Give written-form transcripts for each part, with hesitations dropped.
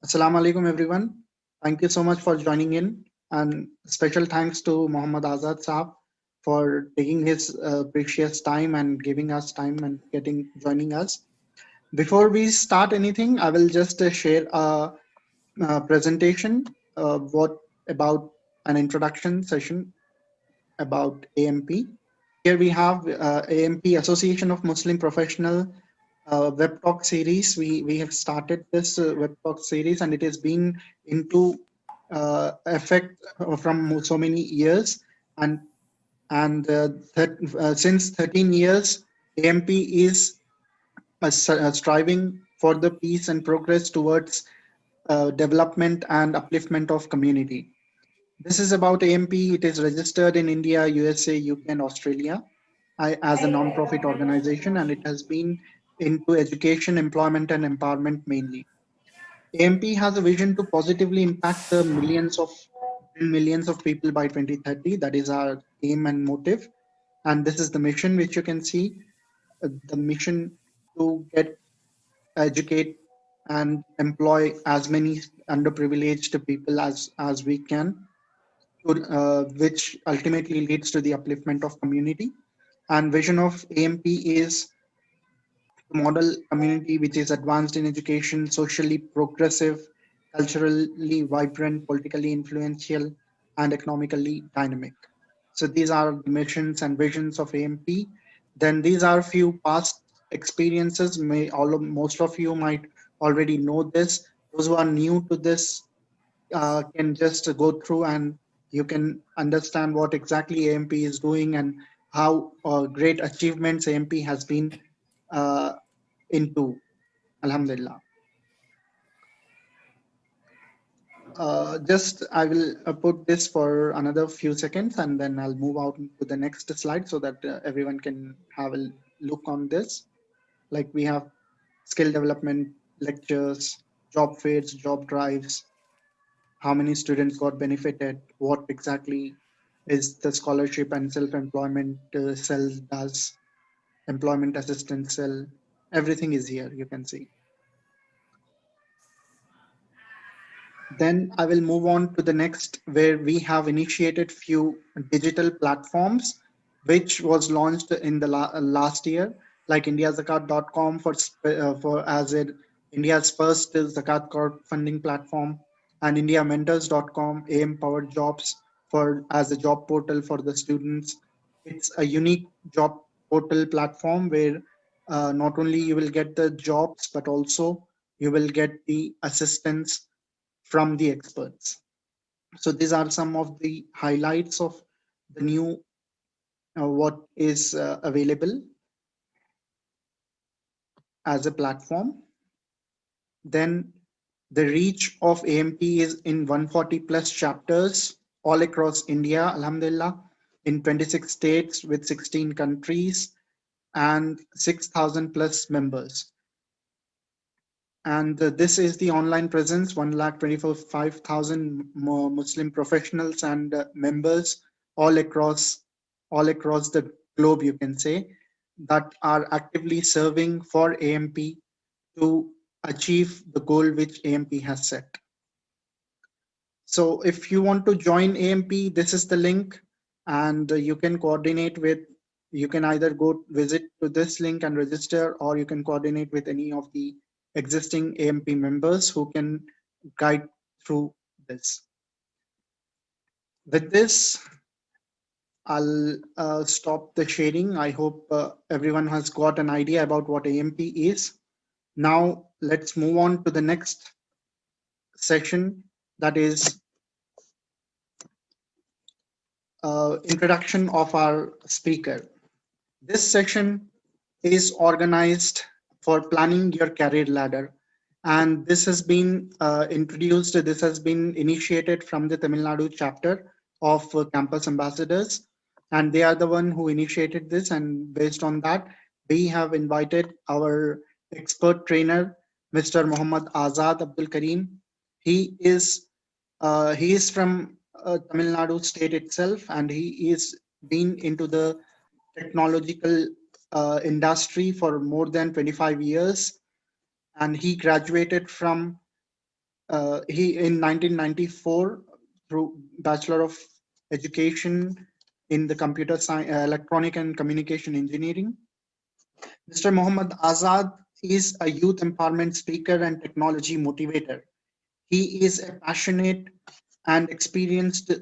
Assalamu alaikum, everyone. Thank you so much for joining in. And special thanks to Muhammad Azad Saab for taking his precious time and giving us time and getting joining us. Before we start anything, I will just share a presentation what about an introduction session about AMP. Here we have AMP, Association of Muslim Professional web talk series. We have started this web talk series, and it has been into effect from so many years, and since 13 years, AMP is striving for the peace and progress towards development and upliftment of community. This is about AMP. It is registered in India, USA, UK, and Australia as a non-profit organization, and it has been into education, employment, and empowerment mainly. AMP has a vision to positively impact the millions of people by 2030. That is our aim and motive. And this is the mission, which you can see the mission to get, educate, and employ as many underprivileged people as we can, which ultimately leads to the upliftment of community. And vision of AMP is model community which is advanced in education, socially progressive, culturally vibrant, politically influential, and economically dynamic. So these are the missions and visions of AMP. Then these are few past experiences. Most of you might already know this. Those who are new to this can just go through and you can understand what exactly AMP is doing and how great achievements AMP has been uh, into. Alhamdulillah. Just I will put this for another few seconds and then I'll move out to the next slide so that everyone can have a look on this. Like we have skill development lectures, job fairs, job drives, how many students got benefited, what exactly is the scholarship and self-employment cell does, employment assistance cell, everything is here, you can see. Then I will move on to the next, where we have initiated few digital platforms, which was launched in the last year, like indiazakat.com for as it India's first Zakat crowdfunding platform, and indiamentors.com, AM powered jobs for as a job portal for the students. It's a unique job portal platform where not only you will get the jobs, but also you will get the assistance from the experts. So these are some of the highlights of the new what is available as a platform. Then the reach of AMP is in 140 plus chapters all across India, Alhamdulillah, in 26 states with 16 countries and 6,000 plus members. And this is the online presence, 1,25,000 Muslim professionals and members all across the globe, you can say, that are actively serving for AMP to achieve the goal which AMP has set. So if you want to join AMP, this is the link, and you can coordinate with, you can either go visit to this link and register, or you can coordinate with any of the existing AMP members who can guide through this. With this, I'll stop the sharing. I hope everyone has got an idea about what AMP is. Now let's move on to the next section, that is introduction of our speaker. This section is organized for planning your career ladder. And this has been this has been initiated from the Tamil Nadu chapter of Campus Ambassadors. And they are the one who initiated this. And based on that, we have invited our expert trainer, Mr. Muhammad Azad Abdul Karim. He is from Tamil Nadu state itself, and he is been into the technological industry for more than 25 years. And he graduated from He in 1994 through Bachelor of Education in the Computer Science, Electronic and Communication Engineering. Mr. Mohammad Azad is a youth empowerment speaker and technology motivator. He is a passionate and experienced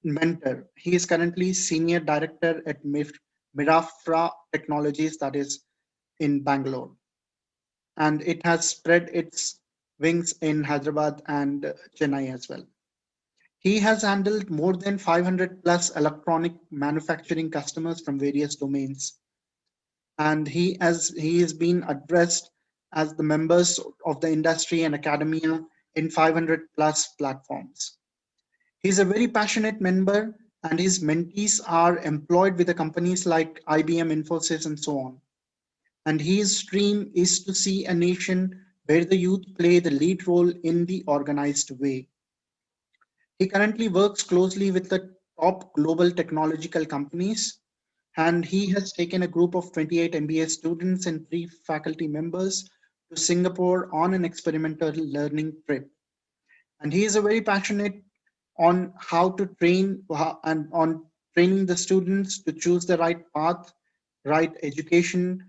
mentor. He is currently senior director at Mirafra Technologies, that is in Bangalore, and it has spread its wings in Hyderabad and Chennai as well. He has handled more than 500 plus electronic manufacturing customers from various domains, and he has been addressed as the members of the industry and academia in 500 plus platforms. He's a very passionate member, and his mentees are employed with the companies like IBM, Infosys, and so on. And his dream is to see a nation where the youth play the lead role in the organized way. He currently works closely with the top global technological companies, and he has taken a group of 28 MBA students and 3 faculty members to Singapore on an experimental learning trip. And he is a very passionate on how to train and on training the students to choose the right path, right education.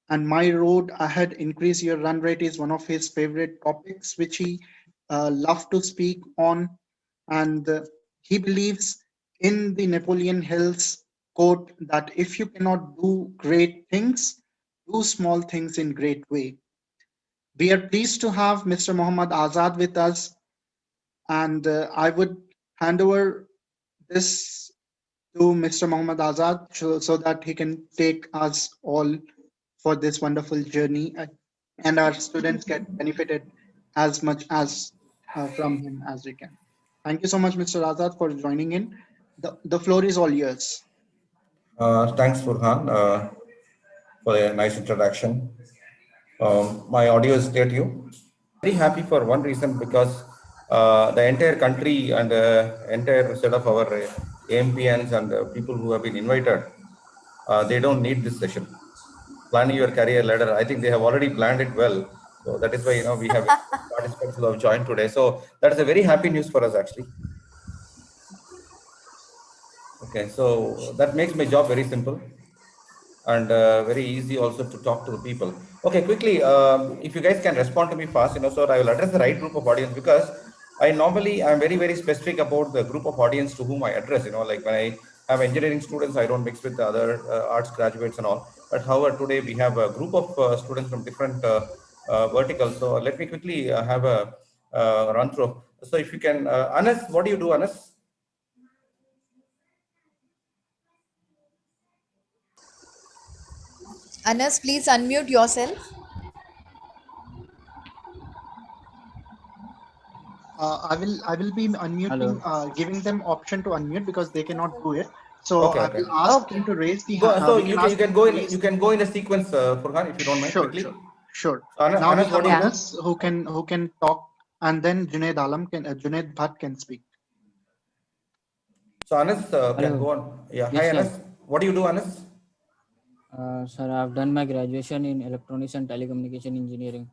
And My Road Ahead, Increase Your Run Rate is one of his favorite topics, which he loved to speak on. And he believes in the Napoleon Hill's quote that if you cannot do great things, do small things in great way. We are pleased to have Mr. Muhammad Azad with us, and I would hand over this to Mr. Muhammad Azad so that he can take us all for this wonderful journey, and our students get benefited as much as from him as we can. Thank you so much, Mr. Azad, for joining in. The floor is all yours. Thanks, Furhan, for a nice introduction. My audio is clear to you. Very happy for one reason because the entire country and the entire set of our AMPNs and people who have been invited, they don't need this session. Planning your career ladder, I think they have already planned it well. So that is why we have participants who have joined today. So that is a very happy news for us actually. Okay, so that makes my job very simple and very easy also to talk to the people. Okay, quickly, if you guys can respond to me fast, so I will address the right group of audience because I normally I'm very, very specific about the group of audience to whom I address, like when I have engineering students, I don't mix with the other arts graduates and all. But however, today we have a group of students from different verticals. So let me quickly have a run through. So if you can, Anas, what do you do, Anas? Anas, please unmute yourself. I will be unmuting, Hello. giving them option to unmute because they cannot do it. So Okay, I okay. will ask them Okay. to raise the Go, hand. so We can you ask can them go to in raise. the sequence, Furhan, if you don't mind, Sure, quickly. sure, sure. So Now we Anas, have what do you Yeah. do? Anas who can talk, and then Junaid Alam can Junaid Bhatt can speak. So Anas can Hello. go on. Yeah. Hi Yes, sir. Anas. What do you do, Anas? Sir, I've done my graduation in electronics and telecommunication engineering.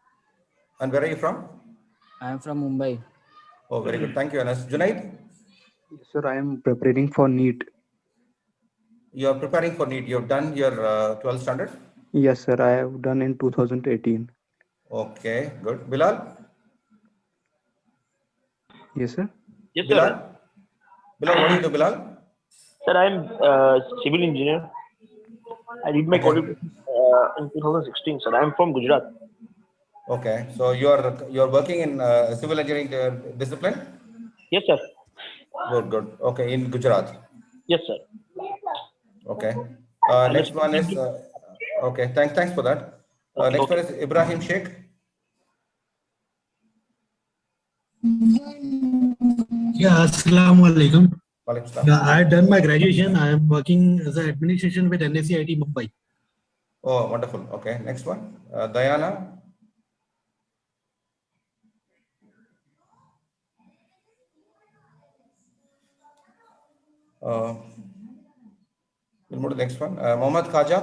And where are you from? I am from Mumbai. Oh, very good. Thank you, Anas. Junaid, Yes, sir, I am preparing for NEET. you are preparing for NEET. You have done your 12th standard. Yes, sir, I have done in 2018. Okay, good. Bilal, Yes, sir. Yes, sir. Bilal, Bilal, what do you do, Bilal? Sir, I'm civil engineer. I did my Okay, qualification in 2016, sir. I'm from Gujarat. okay. So you are working in civil engineering discipline. Yes, sir. Good, good. Okay, in Gujarat. Yes, sir. Okay. I'm a Next civil one is engineer. okay. Thanks for that. Okay, Next one okay. is Ibrahim Sheikh. Yeah, Assalamu alaikum. Walaikum Yeah, salam. I had done my graduation. I am working as an administration with NSC IT Mumbai. Oh, wonderful. Okay, next one. Diana. Uh, we'll move to the next one. Mohammad Khaja.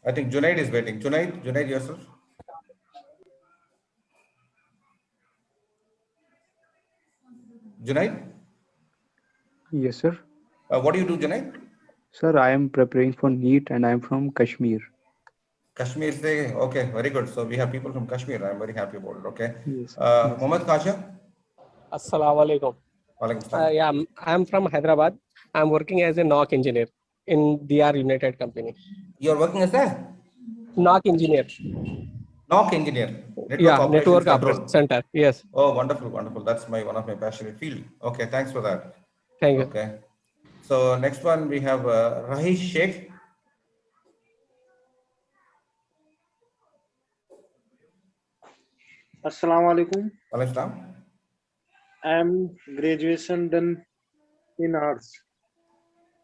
I think Junaid is waiting. Junaid yourself. Junaid? Yes, sir. What do you do, Junaid? Sir, I am preparing for NEET and I am from Kashmir. Kashmir se, okay, very good. So we have people from Kashmir. I'm very happy about it. Okay. Yes. Mohammad Khasha? Assalamu alaikum. Walaikum salam. Yeah, I'm from Hyderabad. I'm working as a NOC engineer in DR United Company. You're working as a NOC engineer. NOC engineer, Network Yeah, Operations Network Control. Operations Center. Yes. Oh, wonderful, wonderful. That's one of my passionate field. Okay, thanks for that. Thank you. Okay. So next one we have Rahish Sheikh. Assalamu alaikum. Walaikum salam. I am graduation done in arts.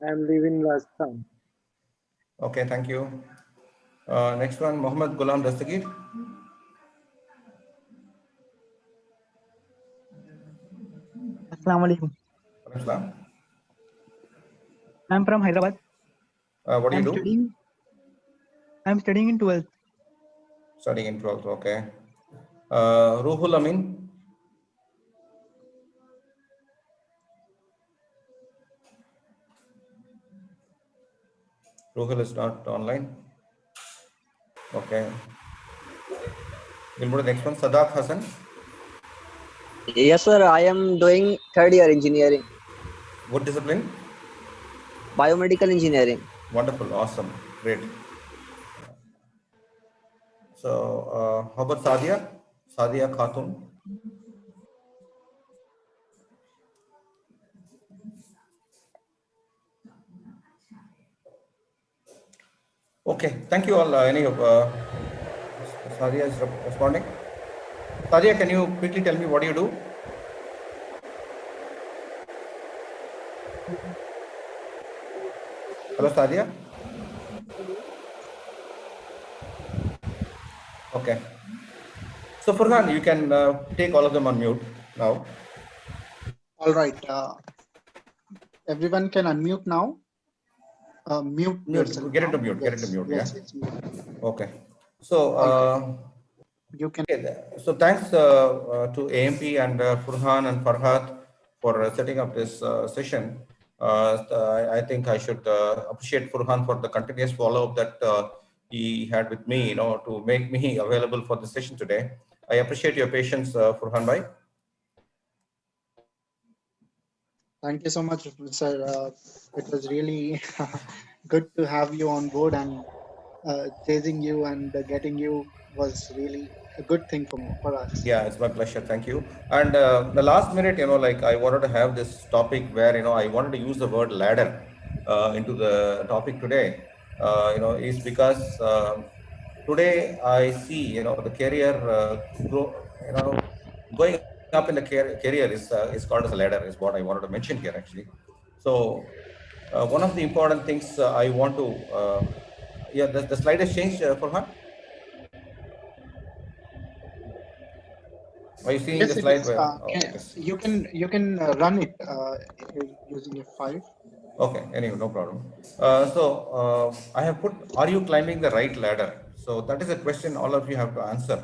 I am living in Rajasthan. Okay, thank you. Next one, Mohammad Ghulam Dastagir. Assalamu alaikum. Walaikum salam. I'm from Hyderabad. What do you do? I'm studying in 12th. Studying in 12th, okay. Ruhul Amin. Ruhul is not online. Okay. We'll move to the next one, Sadaq Hassan. Yes, sir. I am doing third year engineering, What discipline? biomedical engineering. Wonderful, awesome, great. So, how about Sadia? Sadia Khatun. Okay, thank you all. Sadia is responding. Sadia, can you quickly tell me what do you do? Hello, Sadia. Okay. So, Furhan, you can take all of them on mute now. All right. Everyone can unmute now. Mute. yourself Get into now. mute. Yes, Get into mute. yes, Yeah. yes, mute. Okay. So, You can. so thanks to AMP and Furhan and Farhat for setting up this session. I think I should appreciate Furhan for the continuous follow-up that he had with me, to make me available for the session today. I appreciate your patience, Furhan bhai. Thank you so much, sir. It was really good to have you on board, and chasing you and getting you was really a good thing for us. Yeah, it's my pleasure. Thank you. And the last minute, like I wanted to have this topic where, I wanted to use the word ladder into the topic today, is because today I see, the career going up in the career is called as a ladder is what I wanted to mention here actually. So one of the important things I want to, yeah, the slide has changed, Farhan. Are you seeing Yes, the it slide is. where? Oh, yes. You can run it using F5. Okay, anyway, no problem. I have put, are you climbing the right ladder? So that is a question all of you have to answer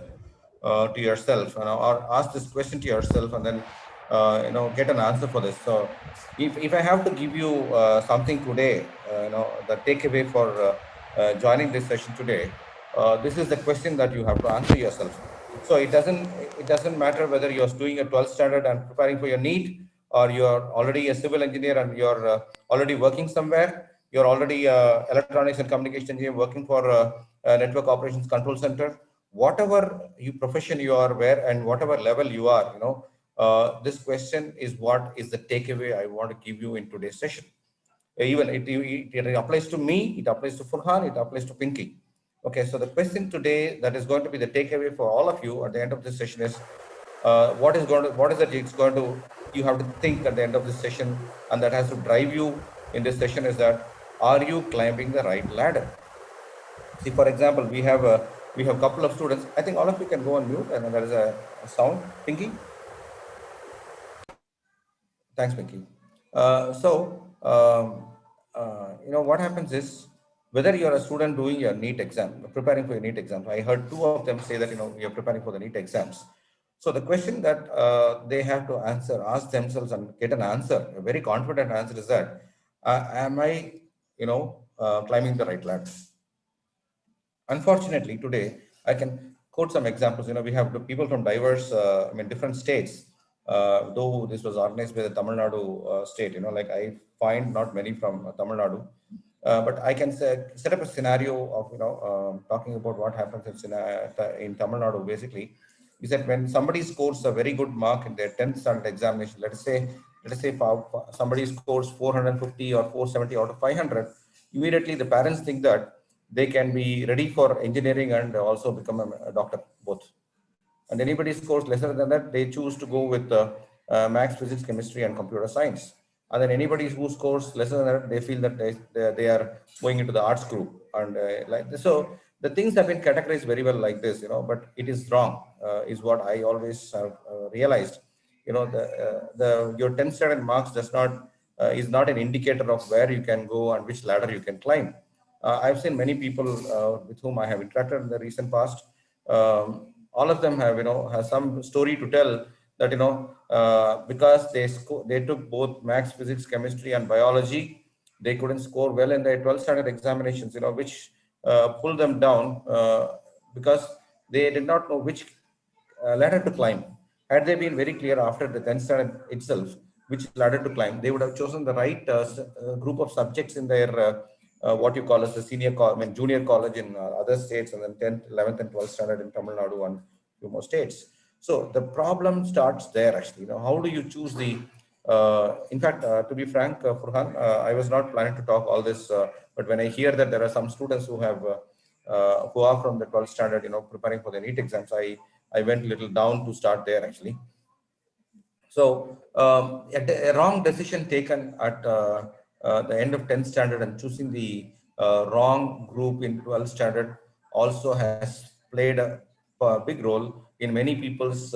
to yourself, or ask this question to yourself and then, get an answer for this. So if I have to give you something today, the takeaway for joining this session today, this is the question that you have to answer yourself. So it doesn't matter whether you're doing a 12th standard and preparing for your NEET, or you're already a civil engineer and you're already working somewhere, you're already electronics and communication engineer working for a network operations control center, whatever profession you are, where and whatever level you are, this question is what is the takeaway I want to give you in today's session. Even it applies to me, it applies to Furhan, it applies to Pinky. Okay, so the question today that is going to be the takeaway for all of you at the end of this session is, what is it it's going to, you have to think at the end of this session, and that has to drive you in this session is that, are you climbing the right ladder? See, for example, we have a couple of students. I think all of you can go on mute, and there is a sound. Pinky? Thanks, Pinky. What happens is, whether you're a student doing your NEET exam, preparing for your NEET exam, I heard two of them say that, you're preparing for the NEET exams. So the question that they have to ask themselves and get an answer, a very confident answer, is that am I, climbing the right ladder? Unfortunately, today I can quote some examples. We have the people from diverse, different states. Though this was organized by the Tamil Nadu state, like I find not many from Tamil Nadu, but I can set up a scenario of, talking about what happens in Tamil Nadu. Basically, is that when somebody scores a very good mark in their 10th standard examination, let us say somebody scores 450 or 470 out of 500, immediately the parents think that they can be ready for engineering and also become a doctor, both. And anybody scores lesser than that, they choose to go with maths, physics, chemistry, and computer science. And then anybody who scores lesser than that, they feel that they are going into the arts group. And like this. So the things have been categorized very well like this, but it is wrong, is what I always have realized. Your 10th standard marks is not an indicator of where you can go and which ladder you can climb. I've seen many people with whom I have interacted in the recent past. All of them have some story to tell that, because they took both maths, physics, chemistry, and biology, they couldn't score well in their 12th standard examinations, which pulled them down because they did not know which ladder to climb. Had they been very clear after the 10th standard itself, which ladder to climb, they would have chosen the right group of subjects in their what you call as the junior college in other states, and then 10th, 11th, and 12th standard in Tamil Nadu and few more states. So the problem starts there, actually. How do you choose the? In fact, to be frank, Furhan, I was not planning to talk all this, but when I hear that there are some students who are from the 12th standard, preparing for the NEET exams, I went a little down to start there, actually. So a wrong decision taken at the end of 10th standard and choosing the wrong group in 12th standard also has played a big role in many people's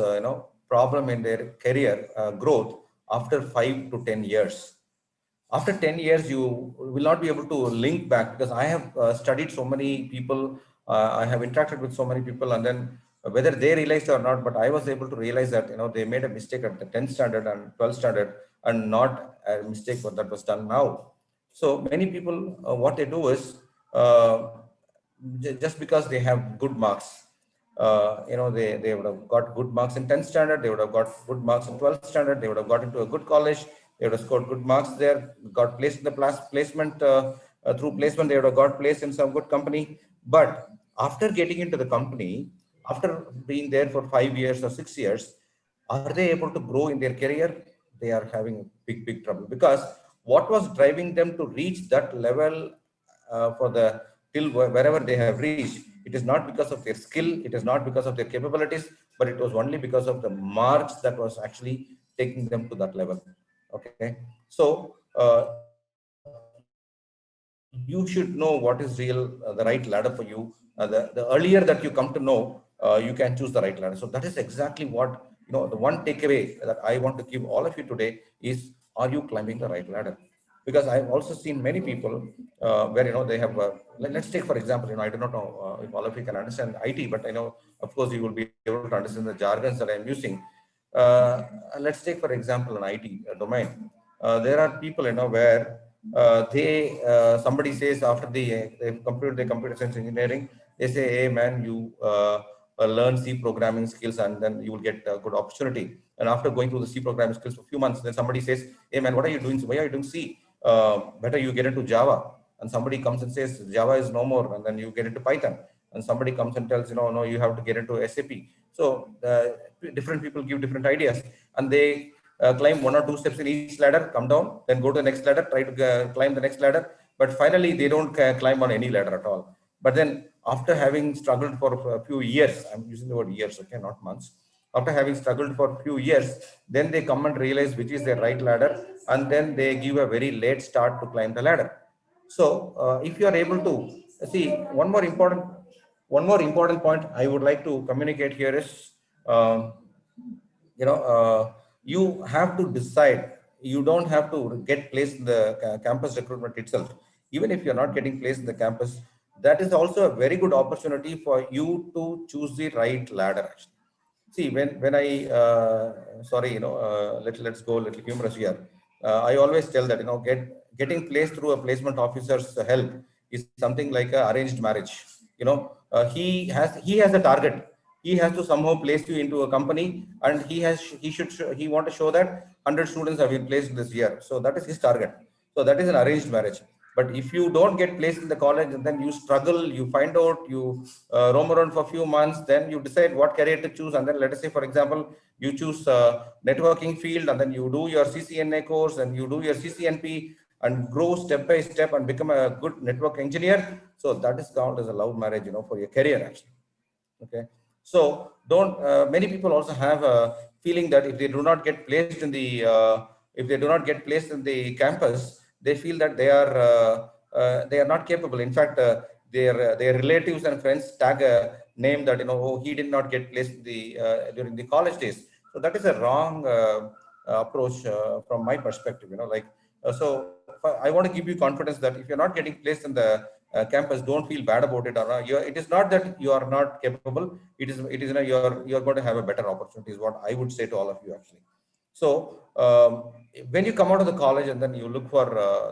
problem in their career growth after 5 to 10 years. After 10 years, you will not be able to link back, because I have studied so many people, I have interacted with so many people, and then whether they realized or not, but I was able to realize that they made a mistake at the 10th standard and 12th standard, and not a mistake that was done now. So many people, what they do is, just because they have good marks, they would have got good marks in 10th standard, they would have got good marks in 12th standard, they would have got into a good college, they would have scored good marks there, got placed in the placement, through placement, they would have got placed in some good company. But after getting into the company, after being there for 5 years or 6 years, are they able to grow in their career? They are having big trouble, because what was driving them to reach that level till wherever they have reached, it is not because of their skill, it is not because of their capabilities, but it was only because of the marks that was actually taking them to that level. Okay, so you should know what is the right ladder for you. The earlier that you come to know, you can choose the right ladder. So that is exactly what, the one takeaway that I want to give all of you today is, are you climbing the right ladder? Because I've also seen many people where, they have, let's take for example, I do not know if all of you can understand IT, but I know, of course, you will be able to understand the jargons that I'm using. Let's take for example an IT domain. There are people, where somebody says after they've completed their computer science engineering, they say, hey man, you learn C programming skills and then you will get a good opportunity. And after going through the C programming skills for a few months, then somebody says, hey man, what are you doing? Why are you doing C? Better you get into Java. And somebody comes and says Java is no more, and then you get into Python. And somebody comes and tells, no, you have to get into SAP. So different people give different ideas, and they climb 1 or 2 steps in each ladder, come down, then go to the next ladder, try to climb the next ladder. But finally, they don't climb on any ladder at all. But then after having struggled for a few years, I'm using the word years, okay, not months. After having struggled for a few years, then they come and realize which is their right ladder, and then they give a very late start to climb the ladder. So if you are able to see, one more important point I would like to communicate here is, you have to decide. You don't have to get placed in the campus recruitment itself. Even if you're not getting placed in the campus, that is also a very good opportunity for you to choose the right ladder, actually. See, when I sorry, let's go a little humorous here. I always tell that getting placed through a placement officer's help is something like a arranged marriage. He has a target. He has to somehow place you into a company, and he want to show that 100 students have been placed this year. So that is his target. So that is an arranged marriage. But if you don't get placed in the college and then you struggle, you find out, you roam around for a few months, then you decide what career to choose. And then let us say, for example, you choose networking field, and then you do your CCNA course and you do your CCNP and grow step by step and become a good network engineer. So that is called as a love marriage, for your career actually. Okay. So don't, many people also have a feeling that if they do not get placed in the, campus, they feel that they are not capable. In fact, their relatives and friends tag a name that, oh, he did not get placed during the college days. So that is a wrong approach from my perspective, so I want to give you confidence that if you're not getting placed in the campus, don't feel bad about it. It is not that you are not capable. It is you're going to have a better opportunity is what I would say to all of you actually. So when you come out of the college and then you look for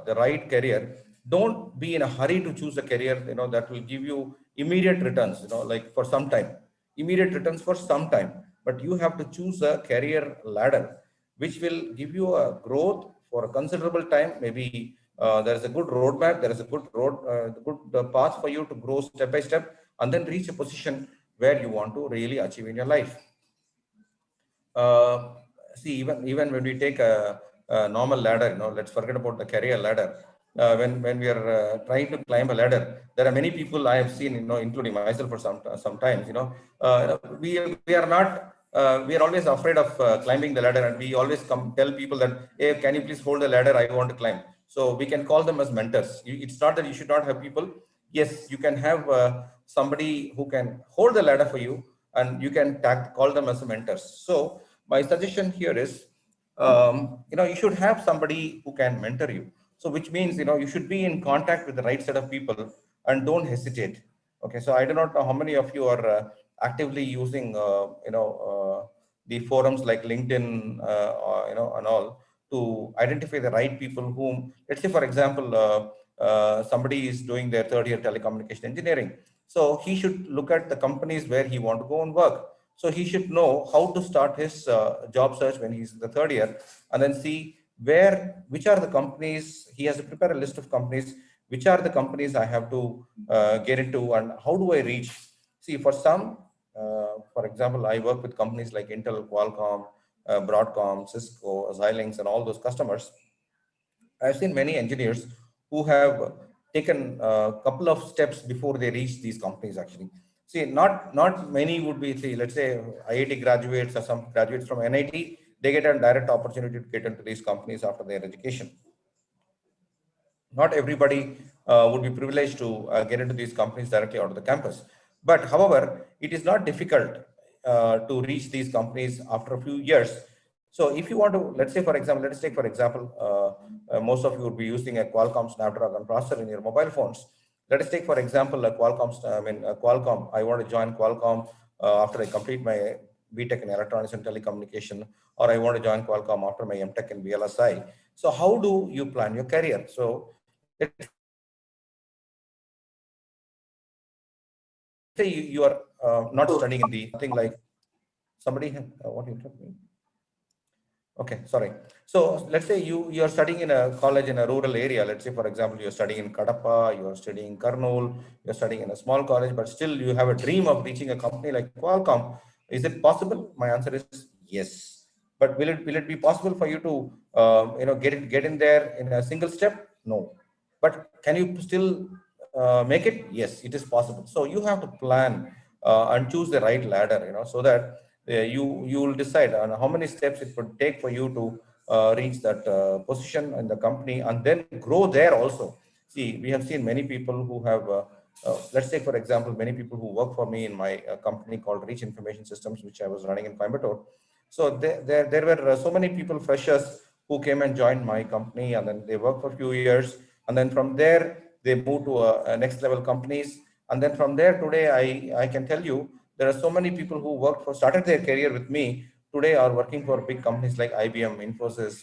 the right career, don't be in a hurry to choose a career that will give you immediate returns, like for some time, immediate returns for some time. But you have to choose a career ladder which will give you a growth for a considerable time. Maybe there is a good roadmap, there is a good path for you to grow step by step and then reach a position where you want to really achieve in your life. See, even when we take a normal ladder, let's forget about the career ladder. When we are trying to climb a ladder, there are many people I have seen, including myself for sometimes, we are always afraid of climbing the ladder, and we always tell people that, hey, can you please hold the ladder? I want to climb. So we can call them as mentors. It's not that you should not have people. Yes, you can have somebody who can hold the ladder for you, and you can call them as mentors. So my suggestion here is, you should have somebody who can mentor you. So which means, you should be in contact with the right set of people and don't hesitate. Okay. So I do not know how many of you are actively using, the forums like LinkedIn, and all, to identify the right people whom, let's say, for example, somebody is doing their third year telecommunication engineering. So he should look at the companies where he want to go and work. So he should know how to start his job search when he's in the third year, and then see which are the companies. He has to prepare a list of companies, which are the companies I have to get into, and how do I reach. See, for some, for example, I work with companies like Intel, Qualcomm, Broadcom, Cisco, Xilinx, and all those customers. I've seen many engineers who have taken a couple of steps before they reach these companies actually. See, not many would be, see, let's say IIT graduates or some graduates from NIT, they get a direct opportunity to get into these companies after their education. Not everybody would be privileged to get into these companies directly out of the campus. But however, it is not difficult to reach these companies after a few years. So if you want to, let's say, for example, let's take, for example, most of you would be using a Qualcomm Snapdragon processor in your mobile phones. Let us take, for example, Qualcomm. I want to join Qualcomm after I complete my BTech in electronics and telecommunication, or I want to join Qualcomm after my MTech in VLSI. So how do you plan your career? So let's say you are not studying in the thing like somebody, what interrupt me? Okay, sorry. So let's say you are studying in a college in a rural area. Let's say, for example, you're studying in Kadapa, you are studying in Kurnool, you're studying in a small college, but still you have a dream of reaching a company like Qualcomm. Is it possible? My answer is yes. But will it be possible for you to get in there in a single step? No. But can you still make it? Yes, it is possible. So you have to plan and choose the right ladder, so that you will decide on how many steps it would take for you to reach that position in the company, and then grow there also. See, we have seen many people who have, let's say, for example, many people who work for me in my company called Reach Information Systems, which I was running in Coimbatore. So there were so many people, freshers, who came and joined my company, and then they worked for a few years. And then from there, they moved to next level companies. And then from there, today, I can tell you There are so many people who started their career with me, today are working for big companies like IBM, Infosys.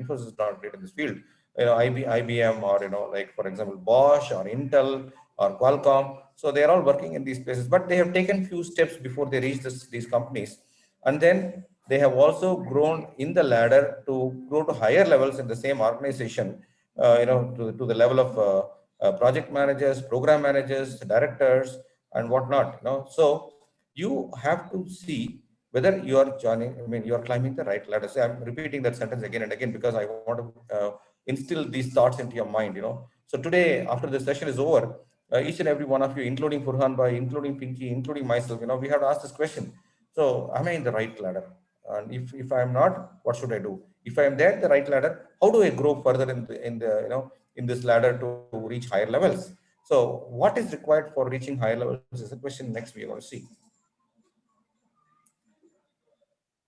Infosys is not great in this field. IBM, or like for example Bosch or Intel or Qualcomm. So they are all working in these places, but they have taken few steps before they reach these companies, and then they have also grown in the ladder to grow to higher levels in the same organization. To the level of project managers, program managers, directors, and whatnot. So you have to see whether you are you are climbing the right ladder. So I'm repeating that sentence again and again because I want to instill these thoughts into your mind. So today, after the session is over, each and every one of you, including Furhan Bhai, including Pinky, including myself, we have to ask this question. So am I in the right ladder? And if I am not, what should I do? If I am there in the right ladder, how do I grow further in this ladder to reach higher levels? So what is required for reaching higher levels is the question next we are going to see.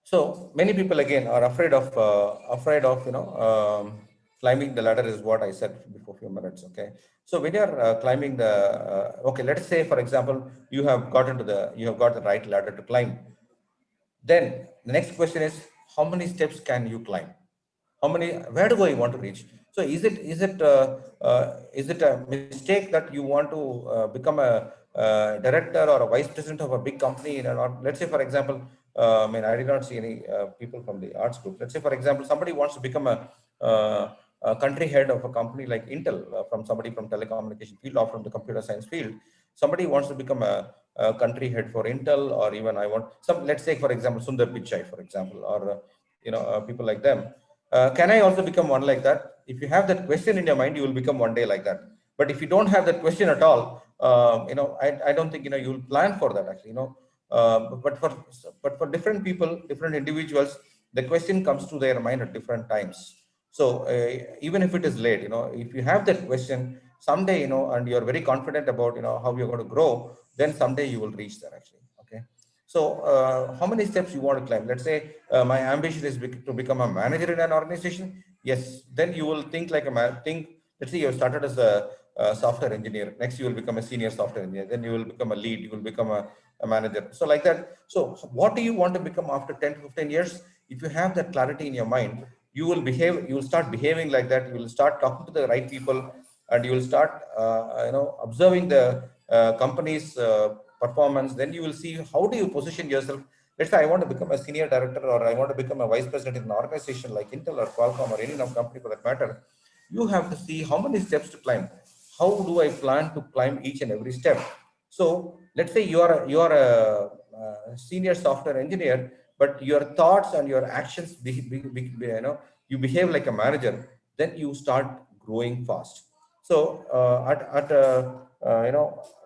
So many people again are afraid of climbing the ladder, is what I said before a few minutes. Okay, so when you're climbing the okay, let's say for example you have got the right ladder to climb. Then the next question is, how many steps can you climb? Where do I want to reach? So is it a mistake that you want to become a director or a vice president of a big company let's say for example, I did not see any people from the arts group. Let's say for example, somebody wants to become a country head of a company like Intel, from somebody from telecommunication field or from the computer science field. Somebody wants to become a country head for Intel, or even let's say for example Sundar Pichai, for example, or people like them. Can I also become one like that? If you have that question in your mind, you will become one day like that. But if you don't have that question at all, I don't think you will plan for that actually. But for different people, different individuals, the question comes to their mind at different times. So even if it is late, if you have that question someday, and you're very confident about how you're going to grow, then someday you will reach there actually. Okay. So how many steps you want to climb? Let's say my ambition is to become a manager in an organization. Yes, then you will think like a man. Let's say you started as a software engineer. Next, you will become a senior software engineer. Then you will become a lead. You will become a manager. So like that. So what do you want to become after 10 to 15 years? If you have that clarity in your mind, you will start behaving like that. You will start talking to the right people, and you will start observing the company's performance. Then you will see how do you position yourself. Let's say I want to become a senior director, or I want to become a vice president in an organization like Intel or Qualcomm or any company for that matter. You have to see how many steps to climb. How do I plan to climb each and every step? So let's say you are a senior software engineer, but your thoughts and your actions, you behave like a manager. Then you start growing fast. So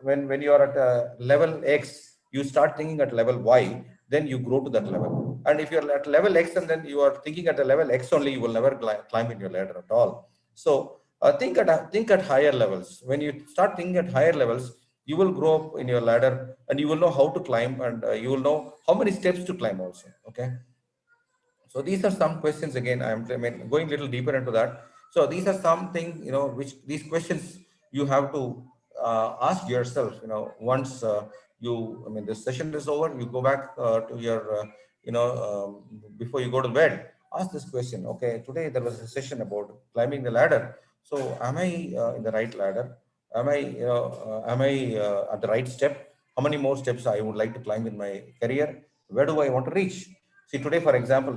when you are at level X, you start thinking at level Y, then you grow to that level. And if you're at level X and then you are thinking at the level X only, you will never climb in your ladder at all. So think at higher levels. When you start thinking at higher levels, you will grow up in your ladder, and you will know how to climb, and you will know how many steps to climb also. Okay. So these are some questions. Again, I'm going a little deeper into that. So these are some things, which these questions you have to ask yourself, once this session is over, you go back to your, before you go to bed, ask this question. Okay, today there was a session about climbing the ladder. So am I in the right ladder? Am I at the right step? How many more steps I would like to climb in my career? Where do I want to reach? See, today, for example,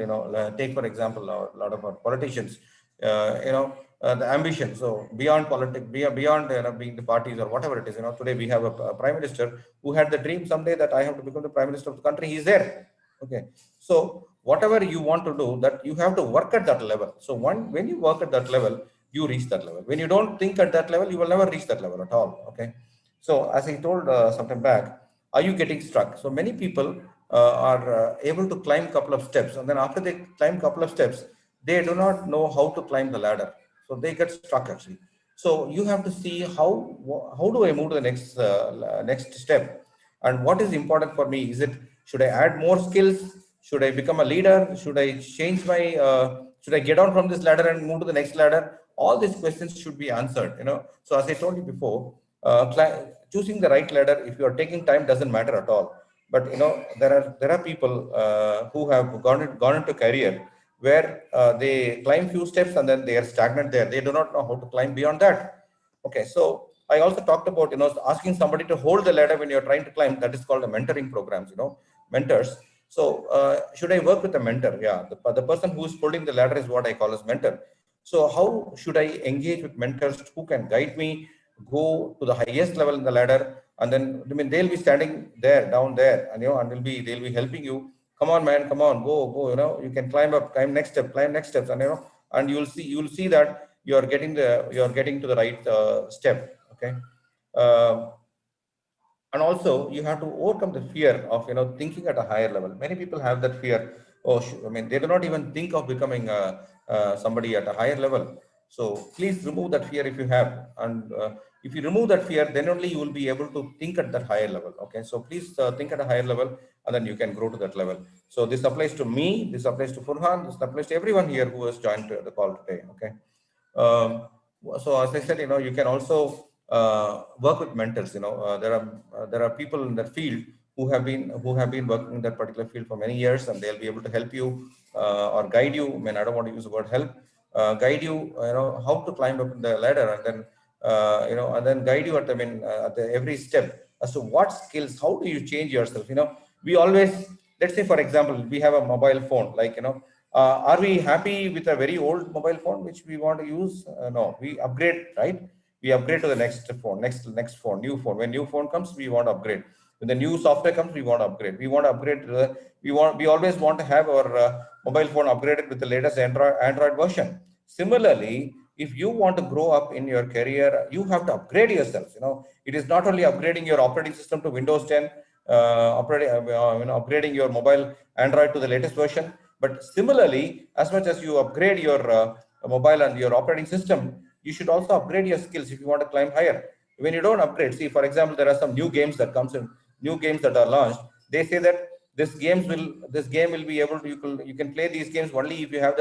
take for example a lot of our politicians, the ambition. So beyond politics, beyond being the parties or whatever it is, today we have a prime minister who had the dream someday that I have to become the prime minister of the country. He's there. Okay. So whatever you want to do, that you have to work at that level. So when you work at that level, you reach that level. When you don't think at that level, you will never reach that level at all. Okay. So as I told sometime back, are you getting stuck? So many people are able to climb a couple of steps, and then after they climb a couple of steps, they do not know how to climb the ladder. So they get stuck actually. So you have to see how do I move to the next step, and what is important for me? Should I add more skills? Should I become a leader? Should I change my? Should I get down from this ladder and move to the next ladder? All these questions should be answered. So as I told you before, choosing the right ladder, if you are taking time, doesn't matter at all. But there are people who have gone into career where they climb few steps and then they are stagnant there. They do not know how to climb beyond that. Okay, so I also talked about asking somebody to hold the ladder when you're trying to climb. That is called the mentoring programs. Mentors. So should I work with a mentor? Yeah, the person who is holding the ladder is what I call as mentor. So how should I engage with mentors who can guide me go to the highest level in the ladder? And then they'll be standing there, down there, and they'll be helping you. Come on, man, come on, go. You can climb up, climb next steps, and you'll see that you're getting to the right step. Okay. And also you have to overcome the fear of thinking at a higher level. Many people have that fear. They do not even think of becoming somebody at a higher level. So please remove that fear if you have, and if you remove that fear, then only you will be able to think at that higher level. Okay, so please think at a higher level, and then you can grow to that level. So this applies to me, this applies to Furhan, this applies to everyone here who has joined the call today. Okay. So as I said, you can also work with mentors. There are people in that field who have been working in that particular field for many years, and they'll be able to help you or guide you. I don't want to use the word help. Guide you, how to climb up the ladder, and then and then guide you at every step as to what skills, how do you change yourself. We always, let's say for example, we have a mobile phone, are we happy with a very old mobile phone which we want to use? No, we upgrade, right? We upgrade to the next phone, next phone, new phone. When new phone comes, we want to upgrade. When the new software comes, we want to upgrade. We want to upgrade. We always want to have our mobile phone upgraded with the latest Android version. Similarly, if you want to grow up in your career, you have to upgrade yourself. It is not only upgrading your operating system to Windows 10, upgrading your mobile Android to the latest version. But similarly, as much as you upgrade your mobile and your operating system, you should also upgrade your skills if you want to climb higher. When you don't upgrade, see, for example, there are some new games that comes in, new games that are launched. They say that this game will be able to, you can play these games only if you have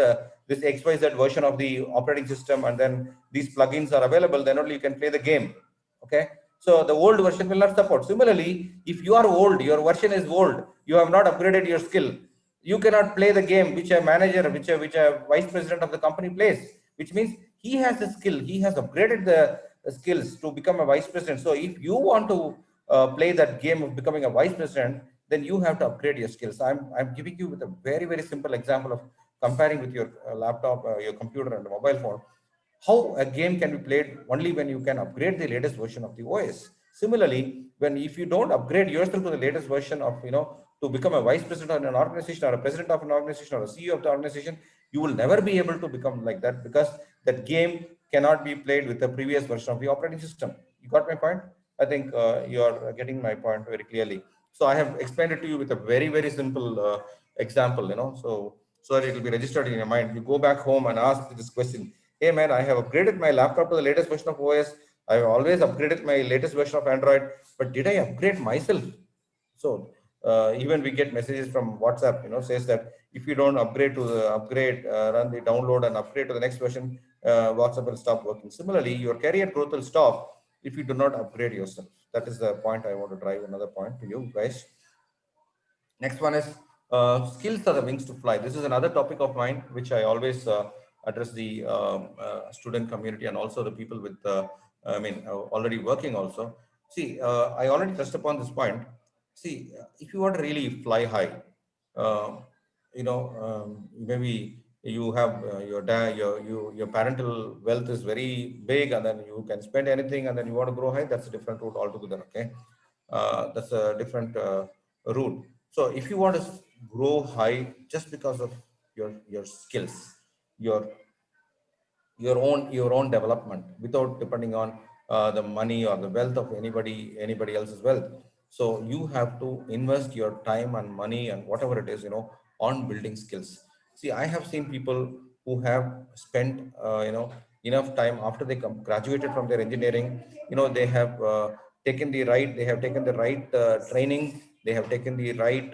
this XYZ version of the operating system, and then these plugins are available, then only you can play the game. Okay. So the old version will not support. Similarly, if you are old, your version is old, you have not upgraded your skill, you cannot play the game which a manager, which a vice president of the company plays, which means he has the skill, he has upgraded the skills to become a vice president. So if you want to play that game of becoming a vice president, then you have to upgrade your skills. I'm giving you with a very, very simple example of comparing with your laptop, your computer and mobile phone, how a game can be played only when you can upgrade the latest version of the OS. Similarly, if you don't upgrade yourself to the latest version of, to become a vice president of an organization or a president of an organization or a CEO of the organization, you will never be able to become like that, because that game cannot be played with the previous version of the operating system. You got my point? I think you're getting my point very clearly. So I have explained it to you with a very, very simple example, so that it will be registered in your mind. You go back home and ask this question: hey man, I have upgraded my laptop to the latest version of OS. I have always upgraded my latest version of Android, but did I upgrade myself? So even we get messages from WhatsApp, says that if you don't upgrade to the run the download and upgrade to the next version, WhatsApp will stop working. Similarly, your career growth will stop if you do not upgrade yourself. That is the point I want to drive. Another point to you guys. Next one is skills are the wings to fly. This is another topic of mine, which I always address the student community and also the people with, already working also. See, I already touched upon this point. See, if you want to really fly high, maybe you have your parental wealth is very big, and then you can spend anything, and then you want to grow high. That's a different route altogether. Okay, that's a different route. So if you want to grow high just because of your skills, your own development, without depending on the money or the wealth of anybody else's wealth. So you have to invest your time and money and whatever it is, on building skills. See, I have seen people who have spent, enough time after they graduated from their engineering. They have taken the right training. They have taken the right,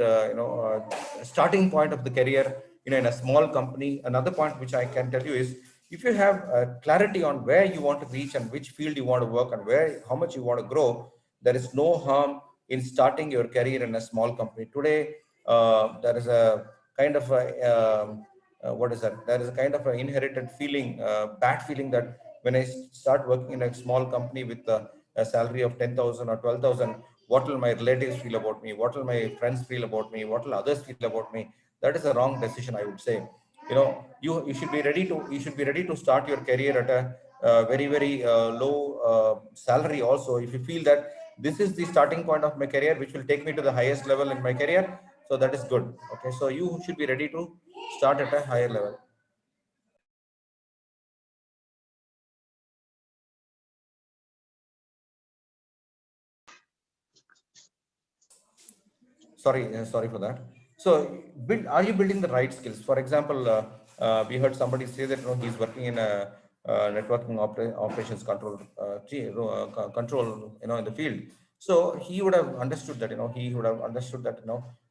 starting point of the career, in a small company. Another point which I can tell you is, if you have clarity on where you want to reach and which field you want to work and how much you want to grow, there is no harm in starting your career in a small company. Today, there is a kind of what is that? There is a kind of an inherited feeling, bad feeling that when I start working in a small company with a salary of 10,000 or 12,000, what will my relatives feel about me? What will my friends feel about me? What will others feel about me? That is a wrong decision, I would say. You know, you should be ready to start your career at a very low salary. Also, if you feel that this is the starting point of my career, which will take me to the highest level in my career, so that is good. Okay, so you should be ready to start at a higher level. Sorry for that. So, are you building the right skills? For example, we heard somebody say that he's working in a networking operations control control in the field. So he would have understood that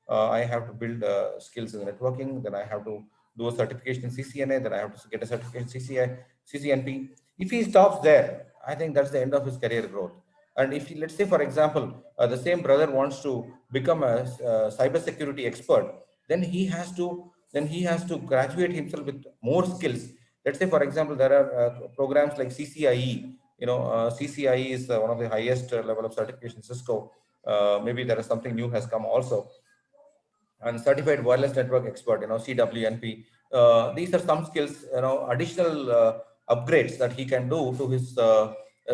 I have to build skills in networking. Then I have to do a certification in CCNA. Then I have to get a certification in CCNP. If he stops there, I think that's the end of his career growth. And if let's say, for example, the same brother wants to become a cybersecurity expert, then he has to graduate himself with more skills. Let's say, for example, there are programs like CCIE. CCIE is one of the highest level of certification in Cisco. Maybe there is something new has come also. And certified wireless network expert, CWNP. These are some skills, additional upgrades that he can do to his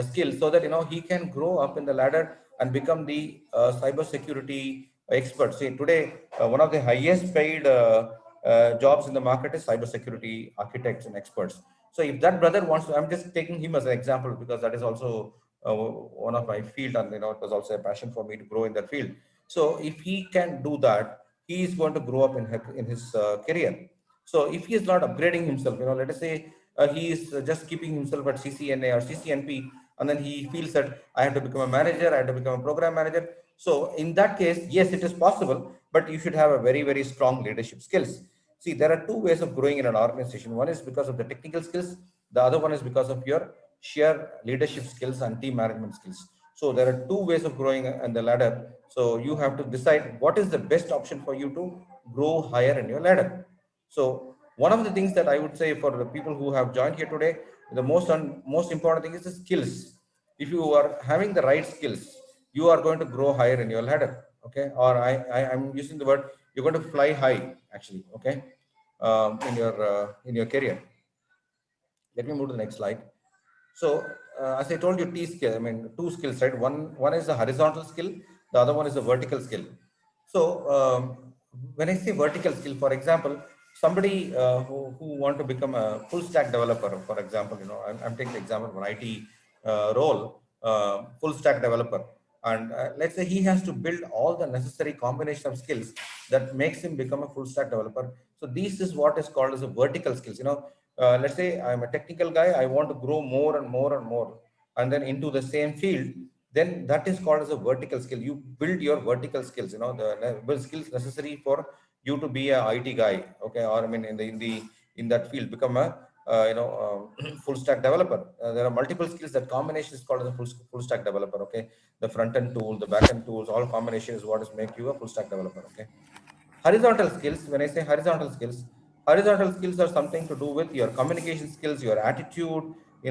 skills, so that he can grow up in the ladder and become the cyber security expert. See, today one of the highest paid jobs in the market is cyber security architects and experts. So if that brother wants to, I'm just taking him as an example because that is also one of my field, and it was also a passion for me to grow in that field. So if he can do that, he is going to grow up in his career. So if he is not upgrading himself, let us say he is just keeping himself at CCNA or CCNP, and then he feels that I have to become a manager, I have to become a program manager. So in that case, yes, it is possible, but you should have a very strong leadership skills. See, there are two ways of growing in an organization. One is because of the technical skills. The other one is because of your sheer leadership skills and team management skills. So there are two ways of growing in the ladder. So you have to decide what is the best option for you to grow higher in your ladder. So one of the things that I would say for the people who have joined here today, the most important thing is the skills. If you are having the right skills, you are going to grow higher in your ladder. Okay, or I'm using the word, you're going to fly high actually. Okay, in your career. Let me move to the next slide. So as I told you, two skills, right? One is a horizontal skill, the other one is a vertical skill. So when I say vertical skill, for example, somebody who want to become a full stack developer, for example, I'm taking the example of an IT role, full stack developer. And let's say he has to build all the necessary combination of skills that makes him become a full stack developer. So this is what is called as a vertical skills. Let's say I'm a technical guy, I want to grow more and more, and then into the same field, then that is called as a vertical skill. You build your vertical skills, the skills necessary for you to be a IT guy, okay, or in that field, become a full stack developer. There are multiple skills. That combination is called as a full stack developer. Okay, the front end tool, the back end tools, all combination is what is make you a full stack developer. Okay, horizontal skills. When I say horizontal skills are something to do with your communication skills, your attitude, the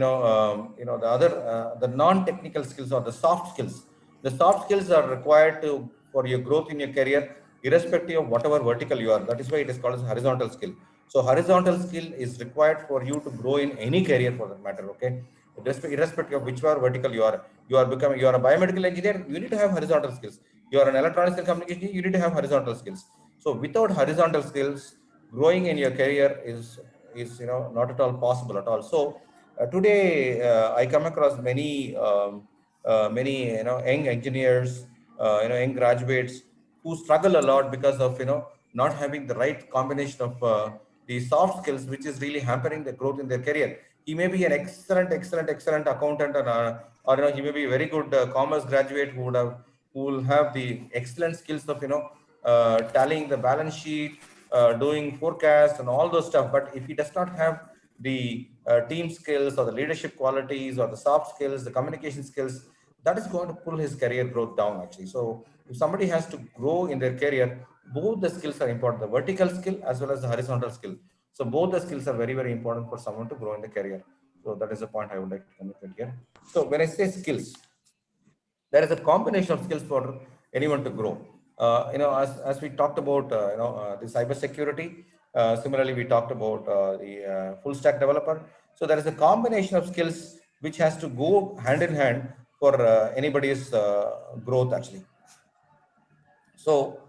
non-technical skills or the soft skills. The soft skills are required for your growth in your career, irrespective of whatever vertical you are. That is why it is called as horizontal skill. So horizontal skill is required for you to grow in any career, for that matter. Okay, irrespective of whichever vertical you are. You are a biomedical engineer, you need to have horizontal skills. You are an electronics and communication, you need to have horizontal skills. So without horizontal skills, growing in your career is not at all possible at all. So today I come across many young engineers, young graduates who struggle a lot because of not having the right combination of the soft skills, which is really hampering the growth in their career. He may be an excellent accountant, or he may be a very good commerce graduate who will have the excellent skills of tallying the balance sheet, doing forecasts and all those stuff. But if he does not have the team skills or the leadership qualities or the soft skills, the communication skills, that is going to pull his career growth down actually. So if somebody has to grow in their career, both the skills are important, the vertical skill as well as the horizontal skill. So both the skills are very, very important for someone to grow in the career. So that is the point I would like to communicate here. So when I say skills, there is a combination of skills for anyone to grow. As we talked about, the cyber security. Similarly, we talked about the full stack developer. So there is a combination of skills which has to go hand in hand for anybody's growth actually. So,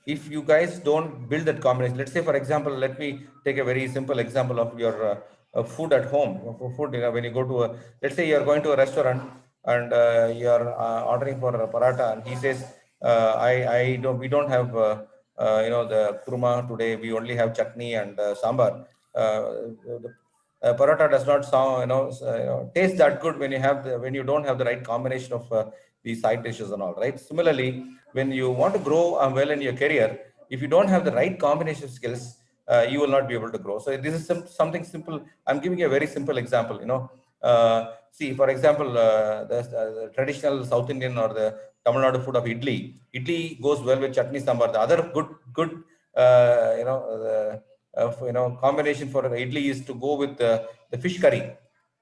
if you guys don't build that combination, let's say, for example, let me take a very simple example of your food at home. For food, when you go to let's say you're going to a restaurant and you're ordering for a paratha, and he says, we don't have, the kurma today. We only have chutney and sambar. The paratha does not sound, taste that good when you don't have the right combination of the side dishes and all, right? Similarly, when you want to grow well in your career, if you don't have the right combination of skills, you will not be able to grow. So this is something simple. I'm giving you a very simple example. See, for example, the traditional South Indian or the Tamil Nadu food of idli. Idli goes well with chutney sambar. The other good combination for idli is to go with the fish curry.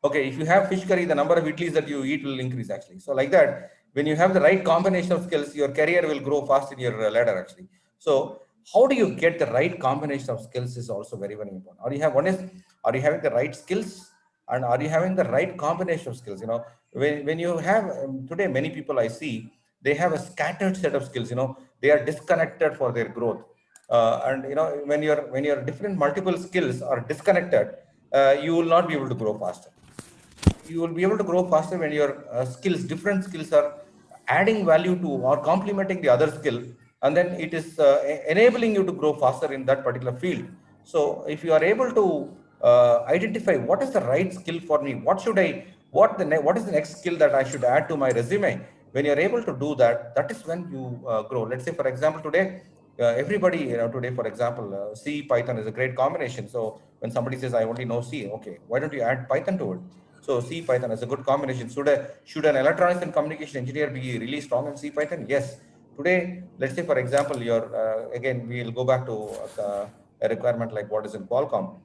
Okay, if you have fish curry, the number of idlis that you eat will increase actually. So like that, when you have the right combination of skills, your career will grow fast in your ladder actually. So how do you get the right combination of skills is also very, very important. Are you having the right skills, and are you having the right combination of skills? When you have today, many people I see, they have a scattered set of skills. They are disconnected for their growth. And when your different multiple skills are disconnected, you will not be able to grow faster. You will be able to grow faster when your different skills are adding value to or complementing the other skill, and then it is enabling you to grow faster in that particular field. So if you are able to identify what is the right skill for me, what is the next skill that I should add to my resume, when you're able to do that, that is when you grow. Let's say, for example, today, everybody, today, for example, C, Python is a great combination. So when somebody says, I only know C, okay, why don't you add Python to it? So C, Python is a good combination. Should an electronics and communication engineer be really strong in C, Python? Yes. Today, let's say, for example, again, we'll go back to a requirement like what is in Qualcomm.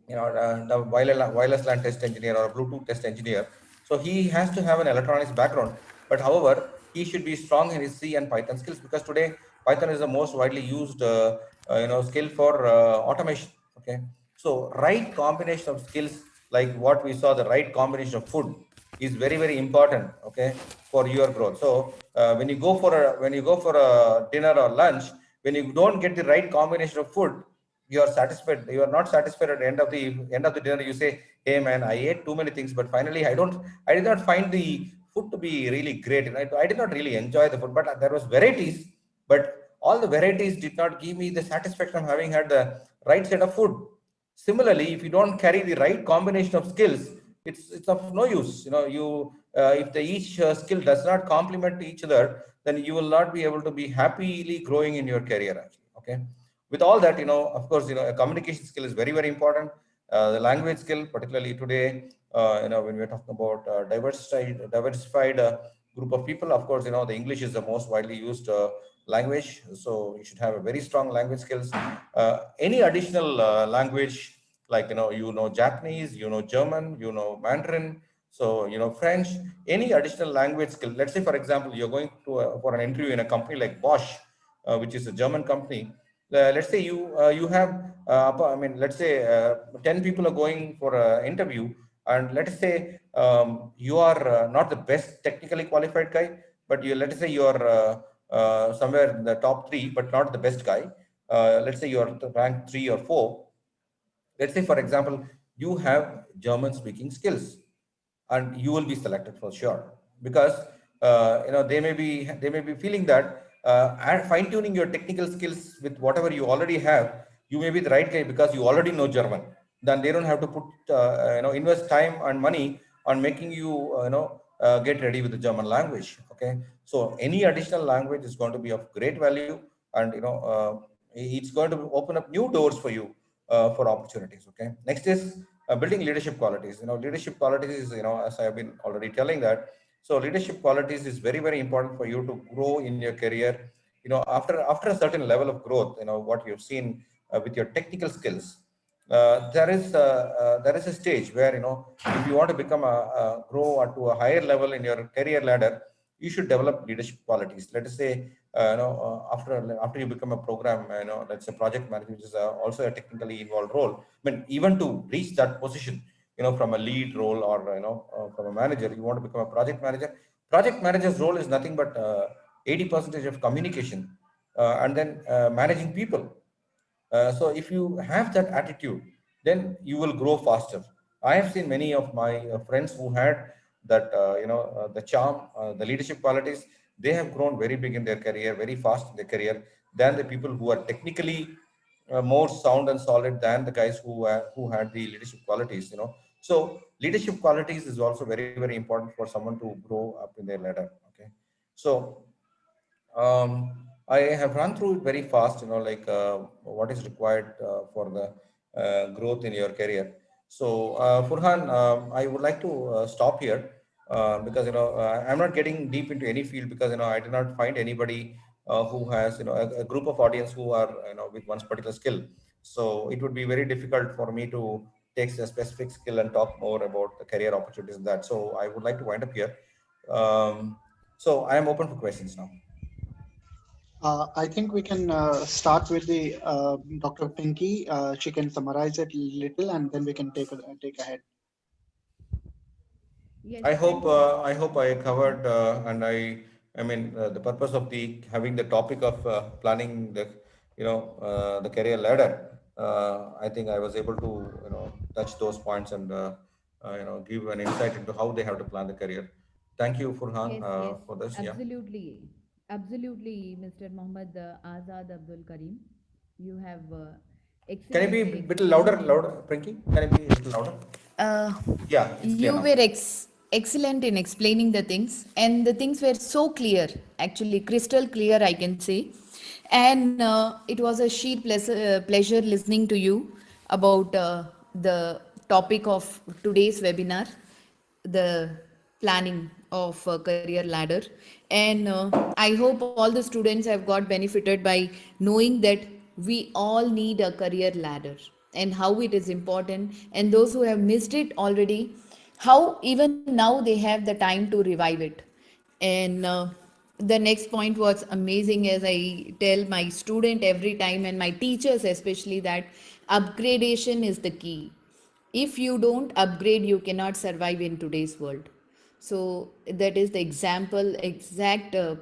The wireless LAN test engineer or a Bluetooth test engineer. So he has to have an electronics background, but however, he should be strong in his C and Python skills, because today Python is the most widely used skill for automation. Okay, so right combination of skills, like what we saw, the right combination of food is very, very important. Okay, for your growth. So when you go for a dinner or lunch, when you don't get the right combination of food, you are satisfied. You are not satisfied at the end of the dinner. You say, hey man, I ate too many things, but finally I did not find the food to be really great. And I did not really enjoy the food, but there was varieties, but all the varieties did not give me the satisfaction of having had the right set of food. Similarly, if you don't carry the right combination of skills, it's of no use. If each skill does not complement each other, then you will not be able to be happily growing in your career actually. Okay. With all that, of course, a communication skill is very, very important. The language skill, particularly today, when we're talking about diversified group of people, of course, the English is the most widely used language. So you should have a very strong language skills. Any additional language, like, Japanese, German, Mandarin, so, French, any additional language skill. Let's say, for example, you're going for an interview in a company like Bosch, which is a German company. Let's say you have, let's say 10 people are going for an interview, and let's say you are not the best technically qualified guy, but let's say you are somewhere in the top 3, but not the best guy. Let's say you are ranked 3 or 4. Let's say, for example, you have German speaking skills, and you will be selected for sure, because they may be feeling that and fine tuning your technical skills with whatever you already have, you may be the right guy because you already know German. Then they don't have to put invest time and money on making you get ready with the German language. Okay, so any additional language is going to be of great value, and it's going to open up new doors for you for opportunities. Okay, next is building leadership qualities. Leadership qualities is, as I have been already telling that So leadership qualities is very, very important for you to grow in your career. After a certain level of growth, what you've seen with your technical skills, there is a stage where, if you want to become grow to a higher level in your career ladder, you should develop leadership qualities. Let us say, after you become a program, let's say project manager, which is also a technically involved role. I mean, even to reach that position, from a lead role or, from a manager, you want to become a project manager. Project manager's role is nothing but 80% of communication, and then managing people. So if you have that attitude, then you will grow faster. I have seen many of my friends who had that, the charm, the leadership qualities. They have grown very big in their career, very fast in their career, than the people who are technically more sound and solid than the guys who had the leadership qualities. So leadership qualities is also very, very important for someone to grow up in their ladder. Okay, so I have run through it very fast, like what is required for the growth in your career. So, Furhan, I would like to stop here because, I'm not getting deep into any field because, I did not find anybody who has, a group of audience who are, with one particular skill. So it would be very difficult for me to take a specific skill and talk more about the career opportunities and that. So I would like to wind up here. So I am open for questions now. I think we can start with the Dr. Pinky. She can summarize it a little, and then we can take ahead. Yes, I hope I covered, and I mean, the purpose of the having the topic of planning the career ladder. I think I was able to touch those points and give an insight into how they have to plan the career. Thank you, Furhan, yes, for this. Yeah. absolutely, Mr. Mohammed Azad Abdul Karim. You have Can you be a excellently bit louder, explained. Pinky? Can you be a little louder? Uh, Yeah, it's clear you now. were excellent in explaining the things, and the things were so clear, actually, crystal clear, I can say. And it was a sheer pleasure listening to you about the topic of today's webinar, the planning of a career ladder. And I hope all the students have got benefited by knowing that we all need a career ladder and how it is important, and those who have missed it already, how even now they have the time to revive it. And the next point was amazing, as I tell my student every time and my teachers especially, that upgradation is the key. If you don't upgrade, you cannot survive in today's world. So that is the exact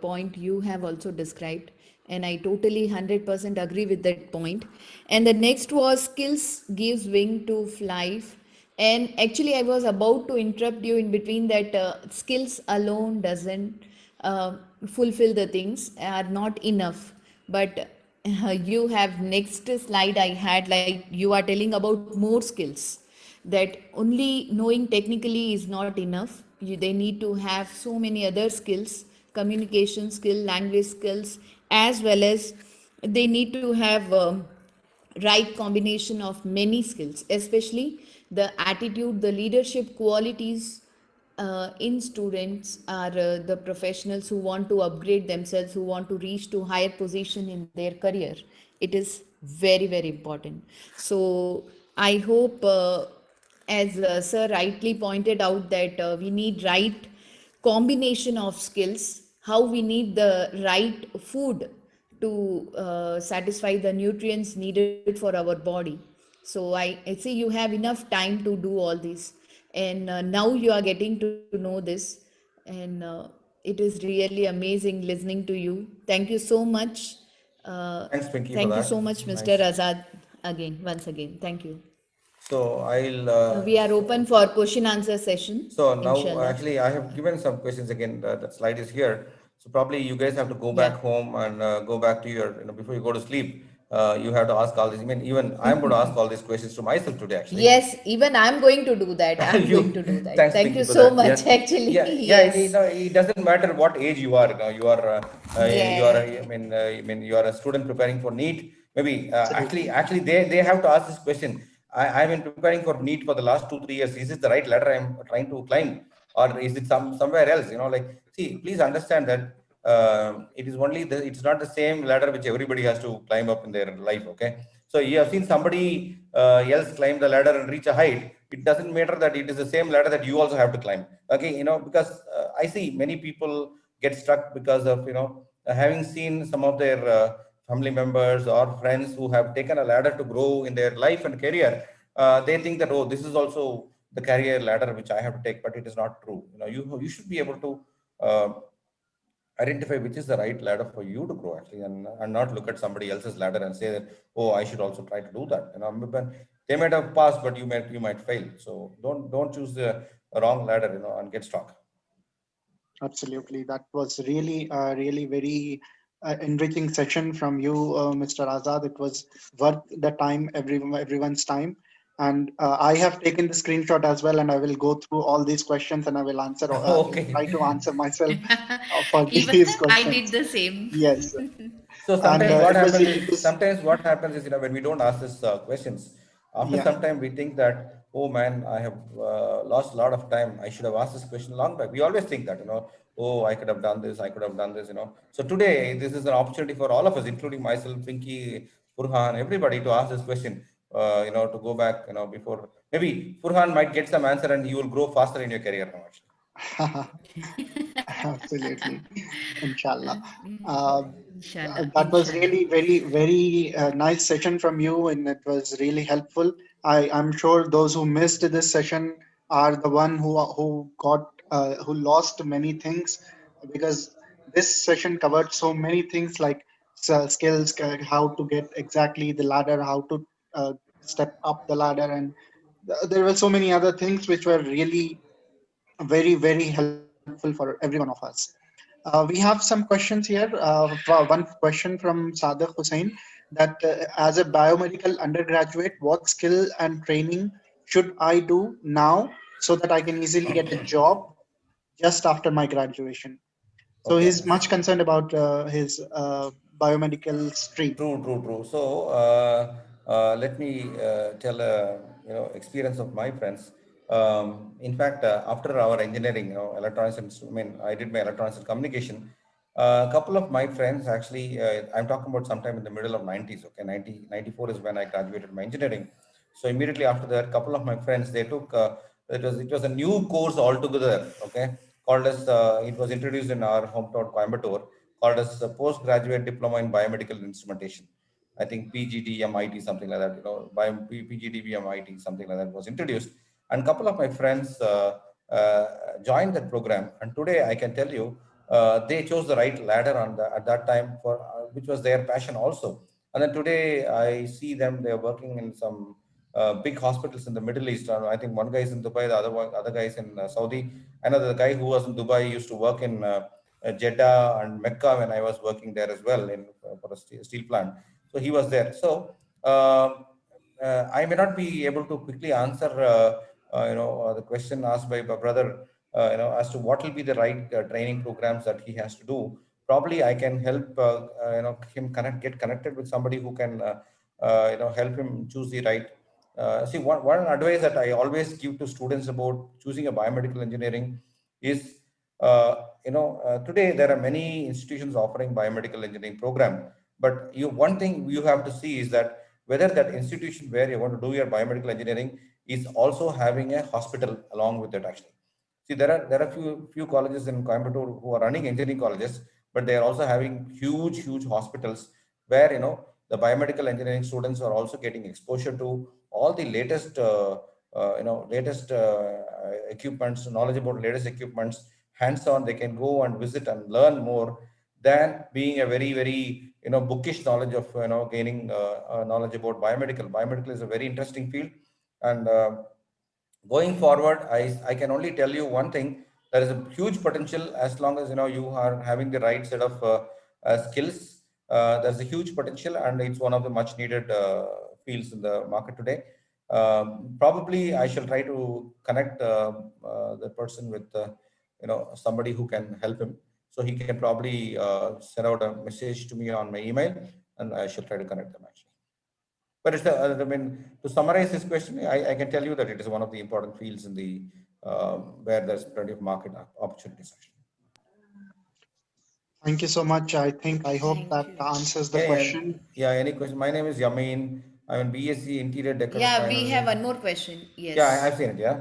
point you have also described, and I totally 100% agree with that point. And the next was skills gives wing to life. And actually, I was about to interrupt you in between that skills alone doesn't fulfill the things, are not enough. But you have next slide I had, like you are telling about more skills, that only knowing technically is not enough. They need to have so many other skills, communication skill, language skills, as well as they need to have right combination of many skills, especially the attitude, the leadership qualities in students are the professionals who want to upgrade themselves, who want to reach to higher position in their career. It is very, very important. So I hope, as sir rightly pointed out, that we need right combination of skills, how we need the right food to satisfy the nutrients needed for our body. So I see you have enough time to do all this, and now you are getting to know this, and it is really amazing listening to you. Thank you so much. Thanks, Pinky, for Thank you that. so much, Mr. Nice. Azad. Again, once again, thank you. So I'll. We are open for question answer session, So now, inshallah. actually, I have given some questions again. That slide is here. So probably you guys have to go Yeah. back home and go back to your, before you go to sleep, you have to ask all this. I mean, even I'm going to ask all these questions to myself today, actually. Yes, even I'm going to do that. I'm You, going to do that. thanks, Thank Pinky, you for so that. much, Yeah, actually. yeah. Yes. It doesn't matter what age you are. Yeah. You are a student preparing for NEET. Maybe actually, they have to ask this question. I've been preparing for NEET for the last 2-3 years. Is this the right ladder I'm trying to climb? or is it somewhere else? Like, see, please understand that it is only it's not the same ladder which everybody has to climb up in their life. Okay, so you have seen somebody else climb the ladder and reach a height. It doesn't matter that it is the same ladder that you also have to climb. Okay, because I see many people get stuck because of having seen some of their family members or friends who have taken a ladder to grow in their life and career. They think that, oh, this is also the career ladder which I have to take, but it is not true. You should be able to identify which is the right ladder for you to grow, actually, and not look at somebody else's ladder and say that, oh, I should also try to do that. But they might have passed, but you might fail. So don't choose the wrong ladder, and get stuck. Absolutely. That was really, really very enriching session from you, Mr. Azad. It was worth the time, everyone's time. And I have taken the screenshot as well, and I will go through all these questions and I will answer, Okay. try to answer myself for Even these I questions. did the same. Yes. So And sometimes what happens is, when we don't ask these questions, after Yeah. some time we think that, oh man, I have lost a lot of time. I should have asked this question long back. We always think that, oh, I could have done this, I could have done this, So today, this is an opportunity for all of us, including myself, Pinky, Furhan, everybody, to ask this question, to go back, before, maybe Furhan might get some answer and you will grow faster in your career now, actually. Absolutely. Inshallah. Inshallah. That was Inshallah. really very, very nice session from you, and it was really helpful. I'm sure those who missed this session are the one who lost many things, because this session covered so many things like skills, how to get exactly the ladder, how to step up the ladder, and there were so many other things which were really very, very helpful for every one of us. We have some questions here. One question from Sadiq Hussain, that as a biomedical undergraduate, what skill and training should I do now so that I can easily get a job just after my graduation? So Okay. he's much concerned about his biomedical stream. True. So let me tell a experience of my friends. In fact, after our engineering, electronics and I did my electronics and communication. A couple of my friends, actually, I'm talking about sometime in the middle of 90s. Okay, 94 is when I graduated my engineering. So immediately after that, a couple of my friends, they took it was a new course altogether. Okay, called as it was introduced in our hometown Coimbatore, called as a postgraduate diploma in biomedical instrumentation. I think PGDMIT, something like that, PGDBMIT, something like that was introduced. And a couple of my friends joined that program. And today I can tell you, they chose the right ladder at that time, for which was their passion also. And then today I see them, they're working in some big hospitals in the Middle East. I think one guy is in Dubai, the other guy is in Saudi. Another guy who was in Dubai used to work in Jeddah and Mecca when I was working there as well for a steel plant. So he was there. So I may not be able to quickly answer the question asked by my brother, as to what will be the right training programs that he has to do. Probably I can help him get connected with somebody who can help him choose the right. See, one advice that I always give to students about choosing a biomedical engineering is, today there are many institutions offering biomedical engineering program, but one thing you have to see is that whether that institution where you want to do your biomedical engineering is also having a hospital along with it, actually. See, there are few colleges in Coimbatore who are running engineering colleges, but they are also having huge hospitals where the biomedical engineering students are also getting exposure to all the latest latest equipments, knowledge about latest equipments, hands-on. They can go and visit and learn more than being a very bookish knowledge of gaining knowledge about biomedical. Biomedical is a very interesting field, and going forward, I can only tell you one thing: there is a huge potential as long as you are having the right set of skills. There's a huge potential, and it's one of the much needed fields in the market today. Probably I shall try to connect the person with somebody who can help him. So he can probably send out a message to me on my email, and I shall try to connect them, actually. But it's to summarize this question, I can tell you that it is one of the important fields in the where there's plenty of market opportunities. Thank you so much. I hope that answers the question. Yeah, any question? My name is Yamin. I'm in BSc Interior Decorator. Yeah, we have one more question. Yes. Yeah, I've seen it. Yeah.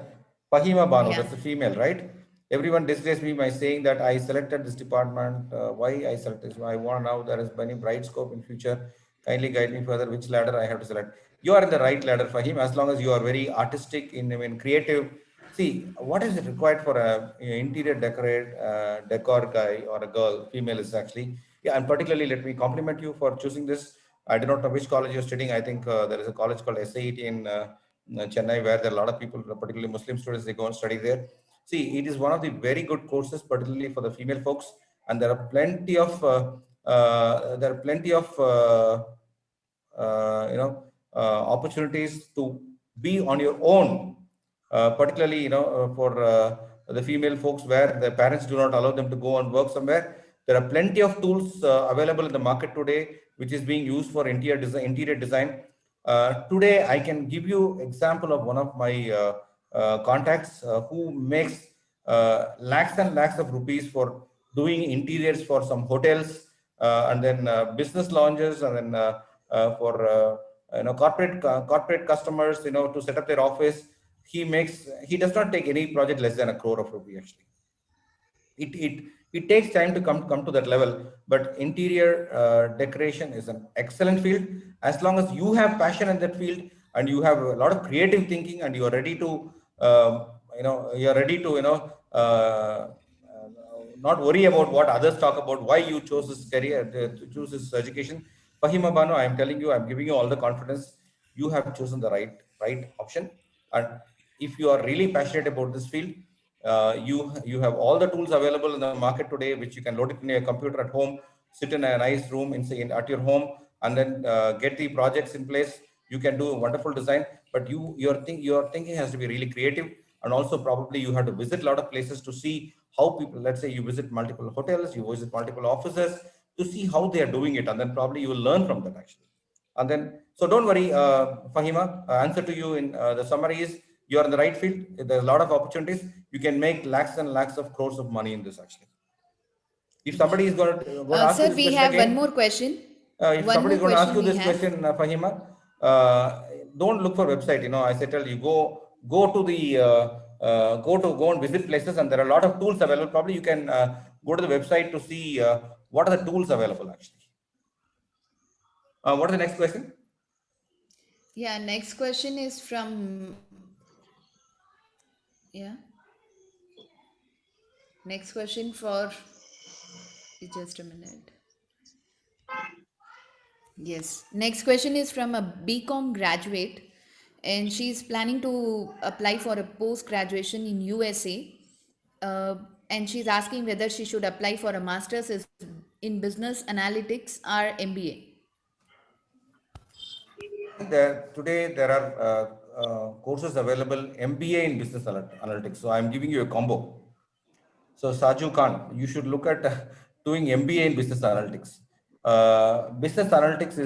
Fahima Banu, Yeah. that's a female, right? Everyone disgraced me by saying that I selected this department. Why I selected this? I want now there is many bright scope in future. Kindly guide me further which ladder I have to select. You are in the right ladder, Fahim, as long as you are very artistic in creative. See, what is it required for a interior decor guy or a girl, female is actually, yeah, and particularly let me compliment you for choosing this. I do not know which college you're studying. I think there is a college called SAET in Chennai, where there are a lot of people, particularly Muslim students, they go and study there. See, it is one of the very good courses, particularly for the female folks, and there are plenty of opportunities to be on your own, particularly for the female folks where the parents do not allow them to go and work somewhere. There are plenty of tools available in the market today, which is being used for interior design. Today, I can give you example of one of my contacts who makes lakhs and lakhs of rupees for doing interiors for some hotels and then business lounges, and then for corporate customers, to set up their office. He does not take any project less than 1 crore of rupee actually. It takes time to come to that level, but interior decoration is an excellent field. As long as you have passion in that field and you have a lot of creative thinking and you are ready to not worry about what others talk about, why you chose this career, choose this education. Fahima Banu, I am telling you, I'm giving you all the confidence. You have chosen the right option, and if you are really passionate about this field, you have all the tools available in the market today, which you can load it in your computer at home, sit in a nice room at your home, and then get the projects in place. You can do a wonderful design, but your thinking has to be really creative, and also probably you have to visit a lot of places to see how people. Let's say you visit multiple hotels, you visit multiple offices to see how they are doing it, and then probably you will learn from that actually. And then, so don't worry, Fahima. Answer to you in the summary is, you are in the right field. There's a lot of opportunities. You can make lakhs and lakhs of crores of money in this actually. If somebody is going to ask Sir, this we question have again, one more question. if One somebody is more going to ask you question this we have. question, Fahima, don't look for website. As I tell you, go and visit places, and there are a lot of tools available. Probably you can go to the website to see what are the tools available actually. What is the next question? Yeah, next question is from, yeah. Next question for, just a minute. Yes, next question is from a BCom graduate, and she's planning to apply for a post graduation in USA. And she's asking whether she should apply for a master's in business analytics or MBA. Today there are courses available, MBA in business analytics. So I'm giving you a combo. So Saju Khan, you should look at doing MBA in business analytics. Business analytics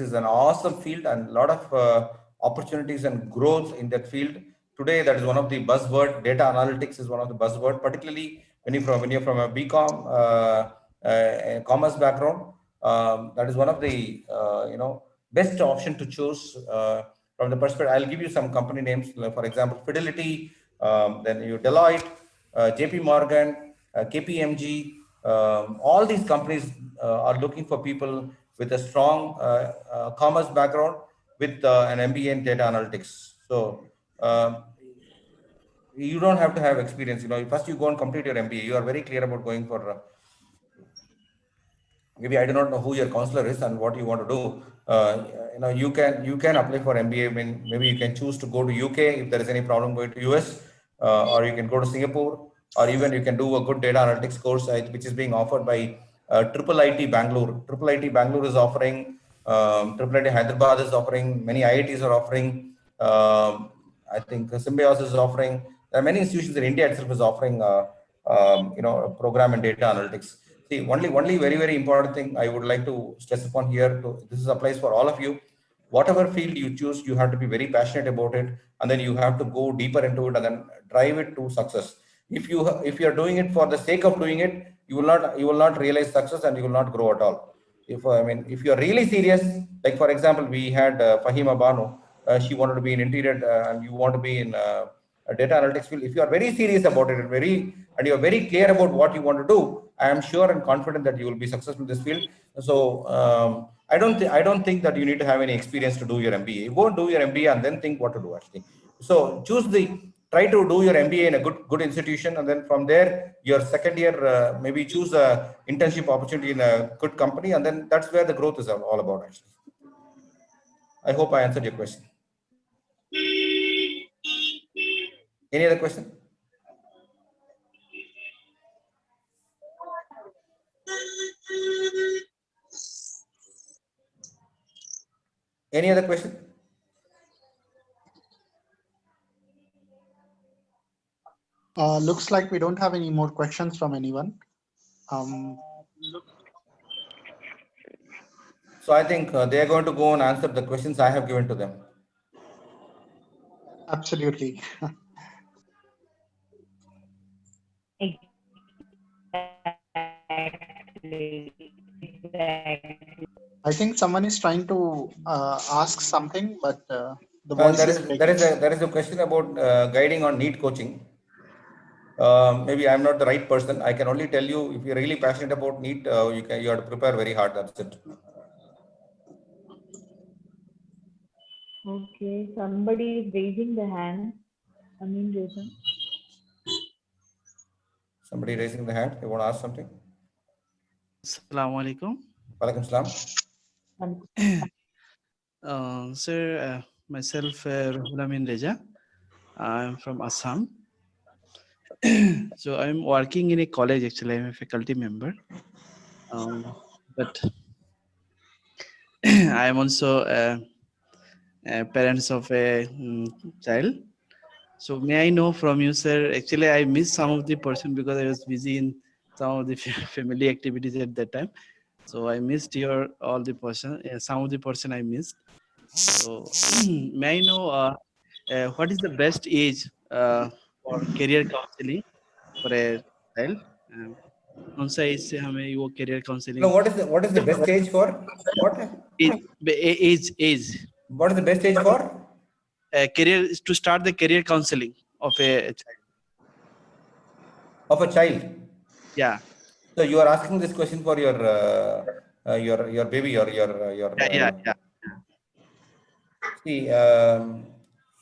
is an awesome field, and a lot of opportunities and growth in that field. Today, that is one of the buzzword. Data analytics is one of the buzzword, particularly when you're from a BCom commerce background. That is one of the best option to choose from the perspective. I'll give you some company names, for example, Fidelity, then you Deloitte, JP Morgan, KPMG. All these companies are looking for people with a strong commerce background with an MBA in data analytics. So you don't have to have experience. First you go and complete your MBA. You are very clear about going for. Maybe I do not know who your counselor is and what you want to do. You can apply for MBA. Maybe you can choose to go to UK if there is any problem going to US, or you can go to Singapore, or even you can do a good data analytics course, which is being offered by Triple IT Bangalore. Triple IT Bangalore is offering. Triple IT Hyderabad is offering. Many IITs are offering. I think Symbiosis is offering. There are many institutions in India itself is offering. A program in data analytics. See, only very, very important thing I would like to stress upon here. This applies for all of you. whatever field you choose, you have to be very passionate about it, and then you have to go deeper into it and then drive it to success. If you are doing it for the sake of doing it, you will not realize success and you will not grow at all. If you are really serious, like for example, we had Fahima Banu. She wanted to be in interior, and you want to be in a data analytics field. If you are very serious about it and you are very clear about what you want to do, I am sure and confident that you will be successful in this field. So I don't think that you need to have any experience to do your MBA. You go and do your MBA and then think what to do actually. So try to do your MBA in a good institution, and then from there, your second year, maybe choose a internship opportunity in a good company, and then that's where the growth is all about actually. I hope I answered your question. Any other question? Any other question? Looks like we don't have any more questions from anyone. So I think they are going to go and answer the questions I have given to them. Absolutely. I think someone is trying to ask something, but the voice is breaking. There is a question about guiding on NEET coaching. Maybe I'm not the right person. I can only tell you, if you're really passionate about NEET, you have to prepare very hard. That's it. Okay, somebody is raising the hand. Jason. Somebody raising the hand. You want to ask something? Assalamu alaikum. Walaikum salam. Sir, myself, Ruhul Amin Reja. I'm from Assam. So I'm working in a college, actually. I'm a faculty member. But I am also parents of a child. So may I know from you, sir, actually I missed some of the person because I was busy in some of the family activities at that time. So I missed all the person, some of the person I missed. So may I know what is the best age for career counseling for a child? कौन सा as से हमें वो career counseling? No, what is the best age for what? Age. What is the best age for? Career to start the career counseling of a child. Of a child. Yeah. So you are asking this question for your baby or your. Yeah. See,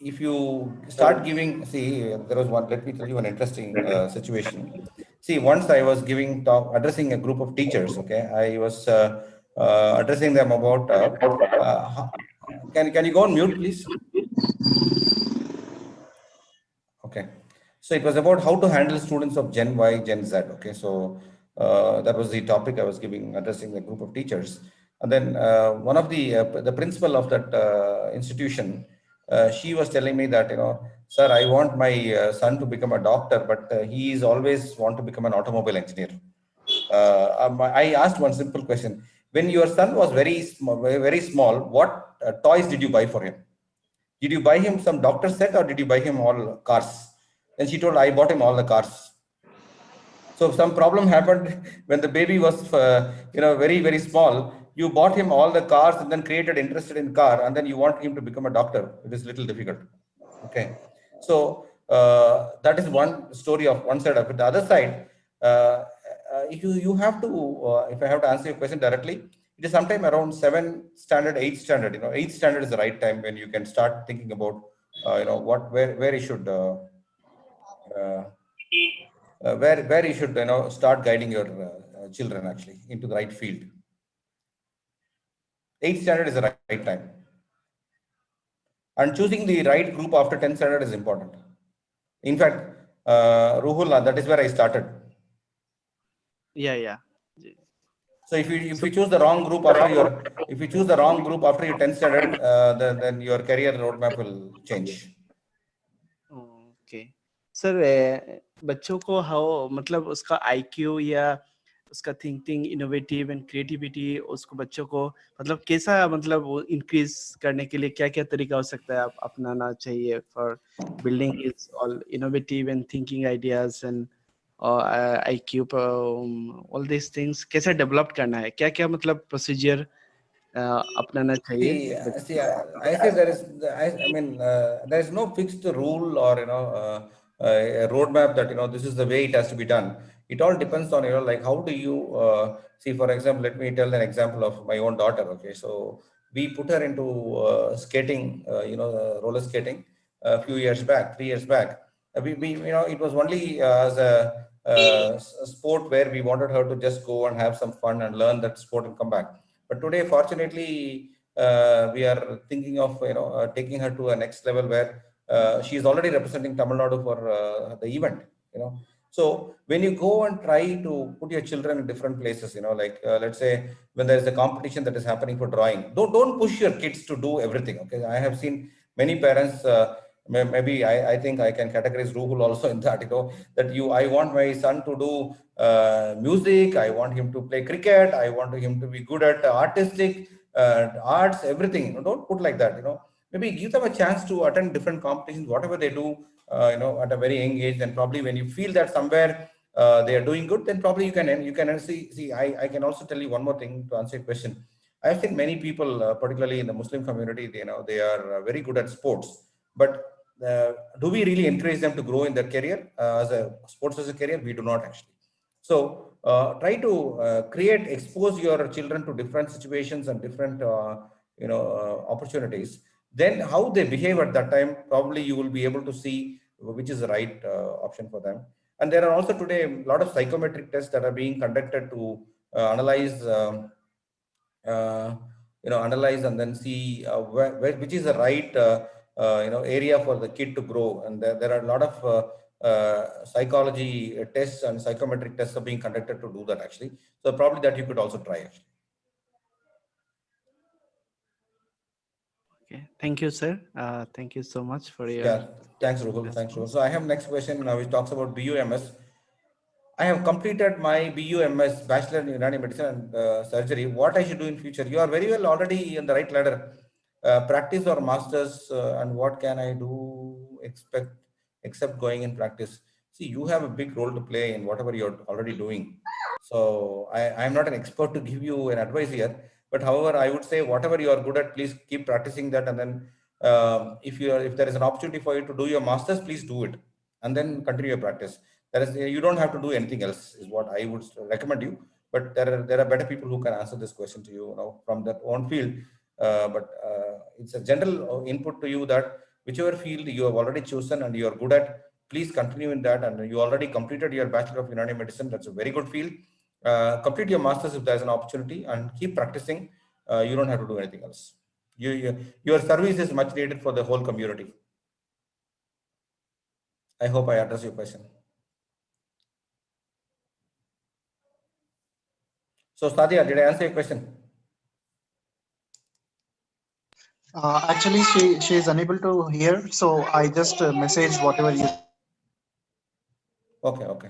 if you start giving, there was one. Let me tell you an interesting situation. See, once I was addressing a group of teachers. Okay, I was addressing them about. Can you go on mute, please? Okay. So it was about how to handle students of Gen Y, Gen Z. Okay, so that was the topic I was addressing a group of teachers. And then one of the principal of that institution, she was telling me that, sir, I want my son to become a doctor, but he is always want to become an automobile engineer. I asked one simple question. When your son was very small, what toys did you buy for him? Did you buy him some doctor set or did you buy him all cars? And she told, I bought him all the cars. So some problem happened when the baby was, very, very small. You bought him all the cars and then created interested in car, and then you want him to become a doctor. It is a little difficult. Okay. So that is one story of one side of it. The other side, you have to, if I have to answer your question directly, it is sometime around 7th standard, 8th standard. 8th standard is the right time when you can start thinking about, where you should, where you should, start guiding your children actually into the right field. 8th standard is the right time. And choosing the right group after 10th standard is important. In fact, Ruhul, that is where I started. Yeah. So if you choose the wrong group after your 10th standard, then your career roadmap will change. Okay. Sir, बच्चों को मतलब उसका IQ या उसका thinking innovative and creativity उसको बच्चों को मतलब कैसा मतलब वो इंक्रीज करने के लिए क्या क्या तरीका हो सकता है आप अपनाना चाहिए for building is all innovative and thinking ideas and IQ all these things कैसे डेवलप करना है क्या क्या मतलब प्रोसीजर अपनाना चाहिए I say there is, I mean, there is no fixed rule or, a roadmap that, this is the way it has to be done. It all depends on, like, how do you see, for example, let me tell an example of my own daughter. Okay. So we put her into skating, roller skating a few years back, 3 years back. It was only as a sport where we wanted her to just go and have some fun and learn that sport and come back. But today, fortunately, we are thinking of taking her to a next level where she is already representing Tamil Nadu for the event. So when you go and try to put your children in different places, like let's say when there is a competition that is happening for drawing, don't push your kids to do everything. Okay, I have seen many parents. Maybe I think I can categorize Ruhul also in that. That I want my son to do music. I want him to play cricket. I want him to be good at artistic arts, everything. Don't put like that. Maybe give them a chance to attend different competitions, whatever they do. At a very young age, and probably when you feel that somewhere they are doing good, then probably you can see. I can also tell you one more thing to answer your question. I've seen many people, particularly in the Muslim community, they are very good at sports, but do we really encourage them to grow in their career as a sports as a career? We do not actually. So try to expose your children to different situations and different opportunities. Then how they behave at that time, probably you will be able to see which is the right option for them. And there are also today a lot of psychometric tests that are being conducted to analyze analyze and then see which is the right area for the kid to grow. And there are a lot of psychology tests and psychometric tests are being conducted to do that actually. So probably that you could also try actually. Okay, thank you, sir. Thank you so much for your. Yeah, thanks, Ruhul. Thanks, Ruhul. So I have next question now, which talks about BUMS. I have completed my BUMS, Bachelor in Unani Medicine and Surgery. What I should do in future? You are very well already in the right ladder. Practice or masters, and what can I do except going in practice? See, you have a big role to play in whatever you're already doing. So I'm not an expert to give you an advice here, but however, I would say whatever you are good at, please keep practicing that. And then if there is an opportunity for you to do your masters, please do it, and then continue your practice. You don't have to do anything else is what I would recommend you. But there are better people who can answer this question to you, from their own field. But it's a general input to you that whichever field you have already chosen and you are good at, please continue in that. And you already completed your Bachelor of Unani Medicine. That's a very good field. Complete your masters if there's an opportunity and keep practicing. You don't have to do anything else. Your service is much needed for the whole community. I hope I addressed your question. So Sadia, did I answer your question? Actually, she is unable to hear, so I just messaged whatever you. Okay.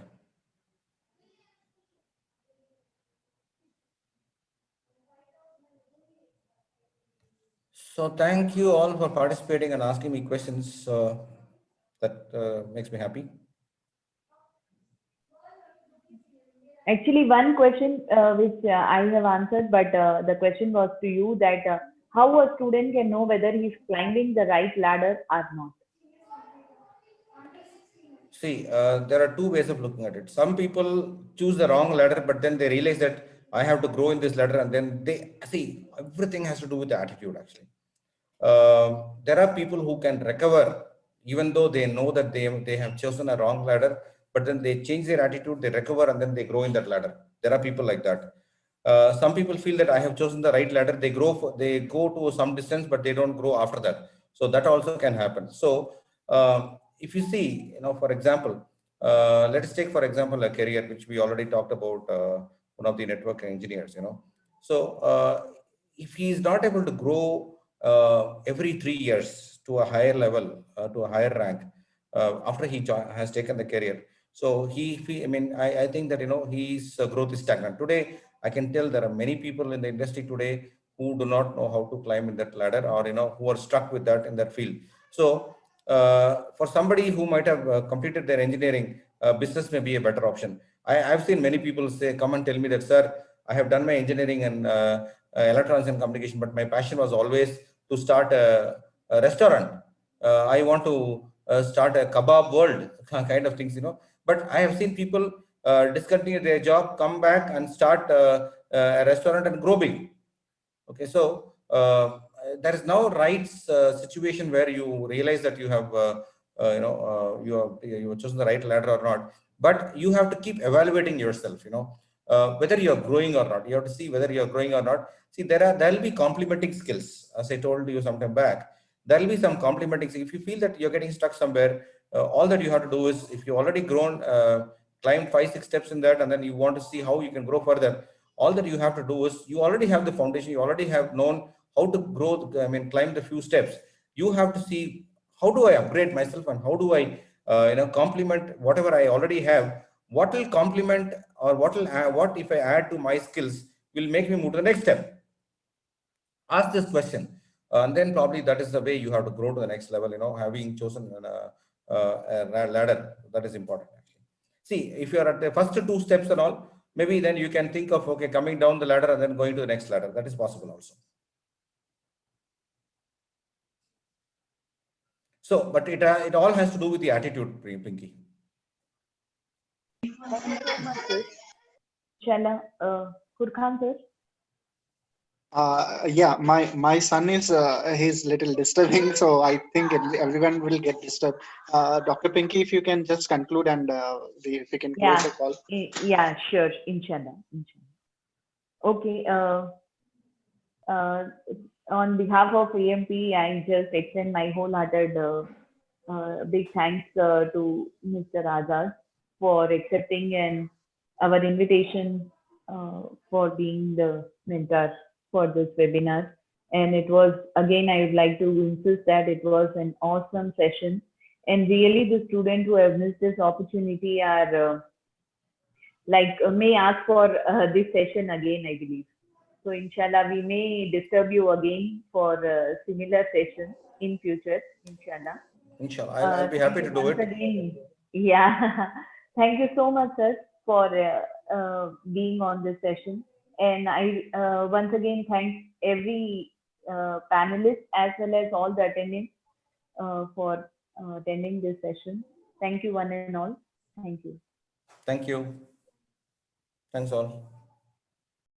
So thank you all for participating and asking me questions. That makes me happy. Actually, one question which I have answered, but the question was to you that how a student can know whether he's climbing the right ladder or not. See, there are two ways of looking at it. Some people choose the wrong ladder, but then they realize that I have to grow in this ladder, and then they see everything has to do with the attitude actually. There are people who can recover even though they know that they have chosen a wrong ladder, but then they change their attitude, they recover, and then they grow in that ladder. There are people like that. Some people feel that I have chosen the right ladder. They go to some distance, but they don't grow after that. So that also can happen. So if you see, for example, let us take for example a career which we already talked about. One of the network engineers. So if he is not able to grow every 3 years to a higher level, to a higher rank, after he has taken the career, So I think that, his growth is stagnant. Today, I can tell there are many people in the industry today who do not know how to climb in that ladder, or, who are stuck with that in that field. So for somebody who might have completed their engineering, business may be a better option. I've seen many people say, come and tell me that, sir, I have done my engineering and electronics and communication, but my passion was always to start a restaurant. I want to start a kebab world, kind of things, But I have seen people discontinue their job, come back and start a restaurant and grow big. Okay, so there is now right situation where you realize that you have, you have chosen the right ladder or not. But you have to keep evaluating yourself, whether you are growing or not. You have to see whether you are growing or not. See, there will be complementing skills, as I told you some time back. There will be some complementing. If you feel that you're getting stuck somewhere, all that you have to do is, if you already grown, climb 5-6 steps in that, and then you want to see how you can grow further, all that you have to do is, you already have the foundation, you already have known how to grow, climb the few steps. You have to see, how do I upgrade myself, and how do I complement whatever I already have? What will complement, or what if I add to my skills will make me move to the next step? Ask this question, and then probably that is the way you have to grow to the next level, having chosen a ladder. That is important, actually. See, if you are at the first 2 steps and all, maybe then you can think of, okay, coming down the ladder and then going to the next ladder. That is possible also. So, but it all has to do with the attitude, Pinky. Thank you so much, sir. Shala, Furkan, sir. Yeah, my son is he's little disturbing, so I think everyone will get disturbed. Dr. Pinky, if you can just conclude, and if we can close the call. Yeah, sure. Inshallah. Okay. On behalf of AMP, I just extend my wholehearted big thanks to Mr. Azad for accepting our invitation for being the mentor for this webinar. And it was, again, I would like to insist that it was an awesome session. And really, the students who have missed this opportunity are may ask for this session again, I believe. So inshallah, we may disturb you again for a similar session in future, inshallah. Inshallah, I'll be happy to do it. Again, yeah. Thank you so much, sir, for being on this session. And I once again thank every panelist as well as all the attendants for attending this session. Thank you, one and all. Thank you. Thank you. Thanks all.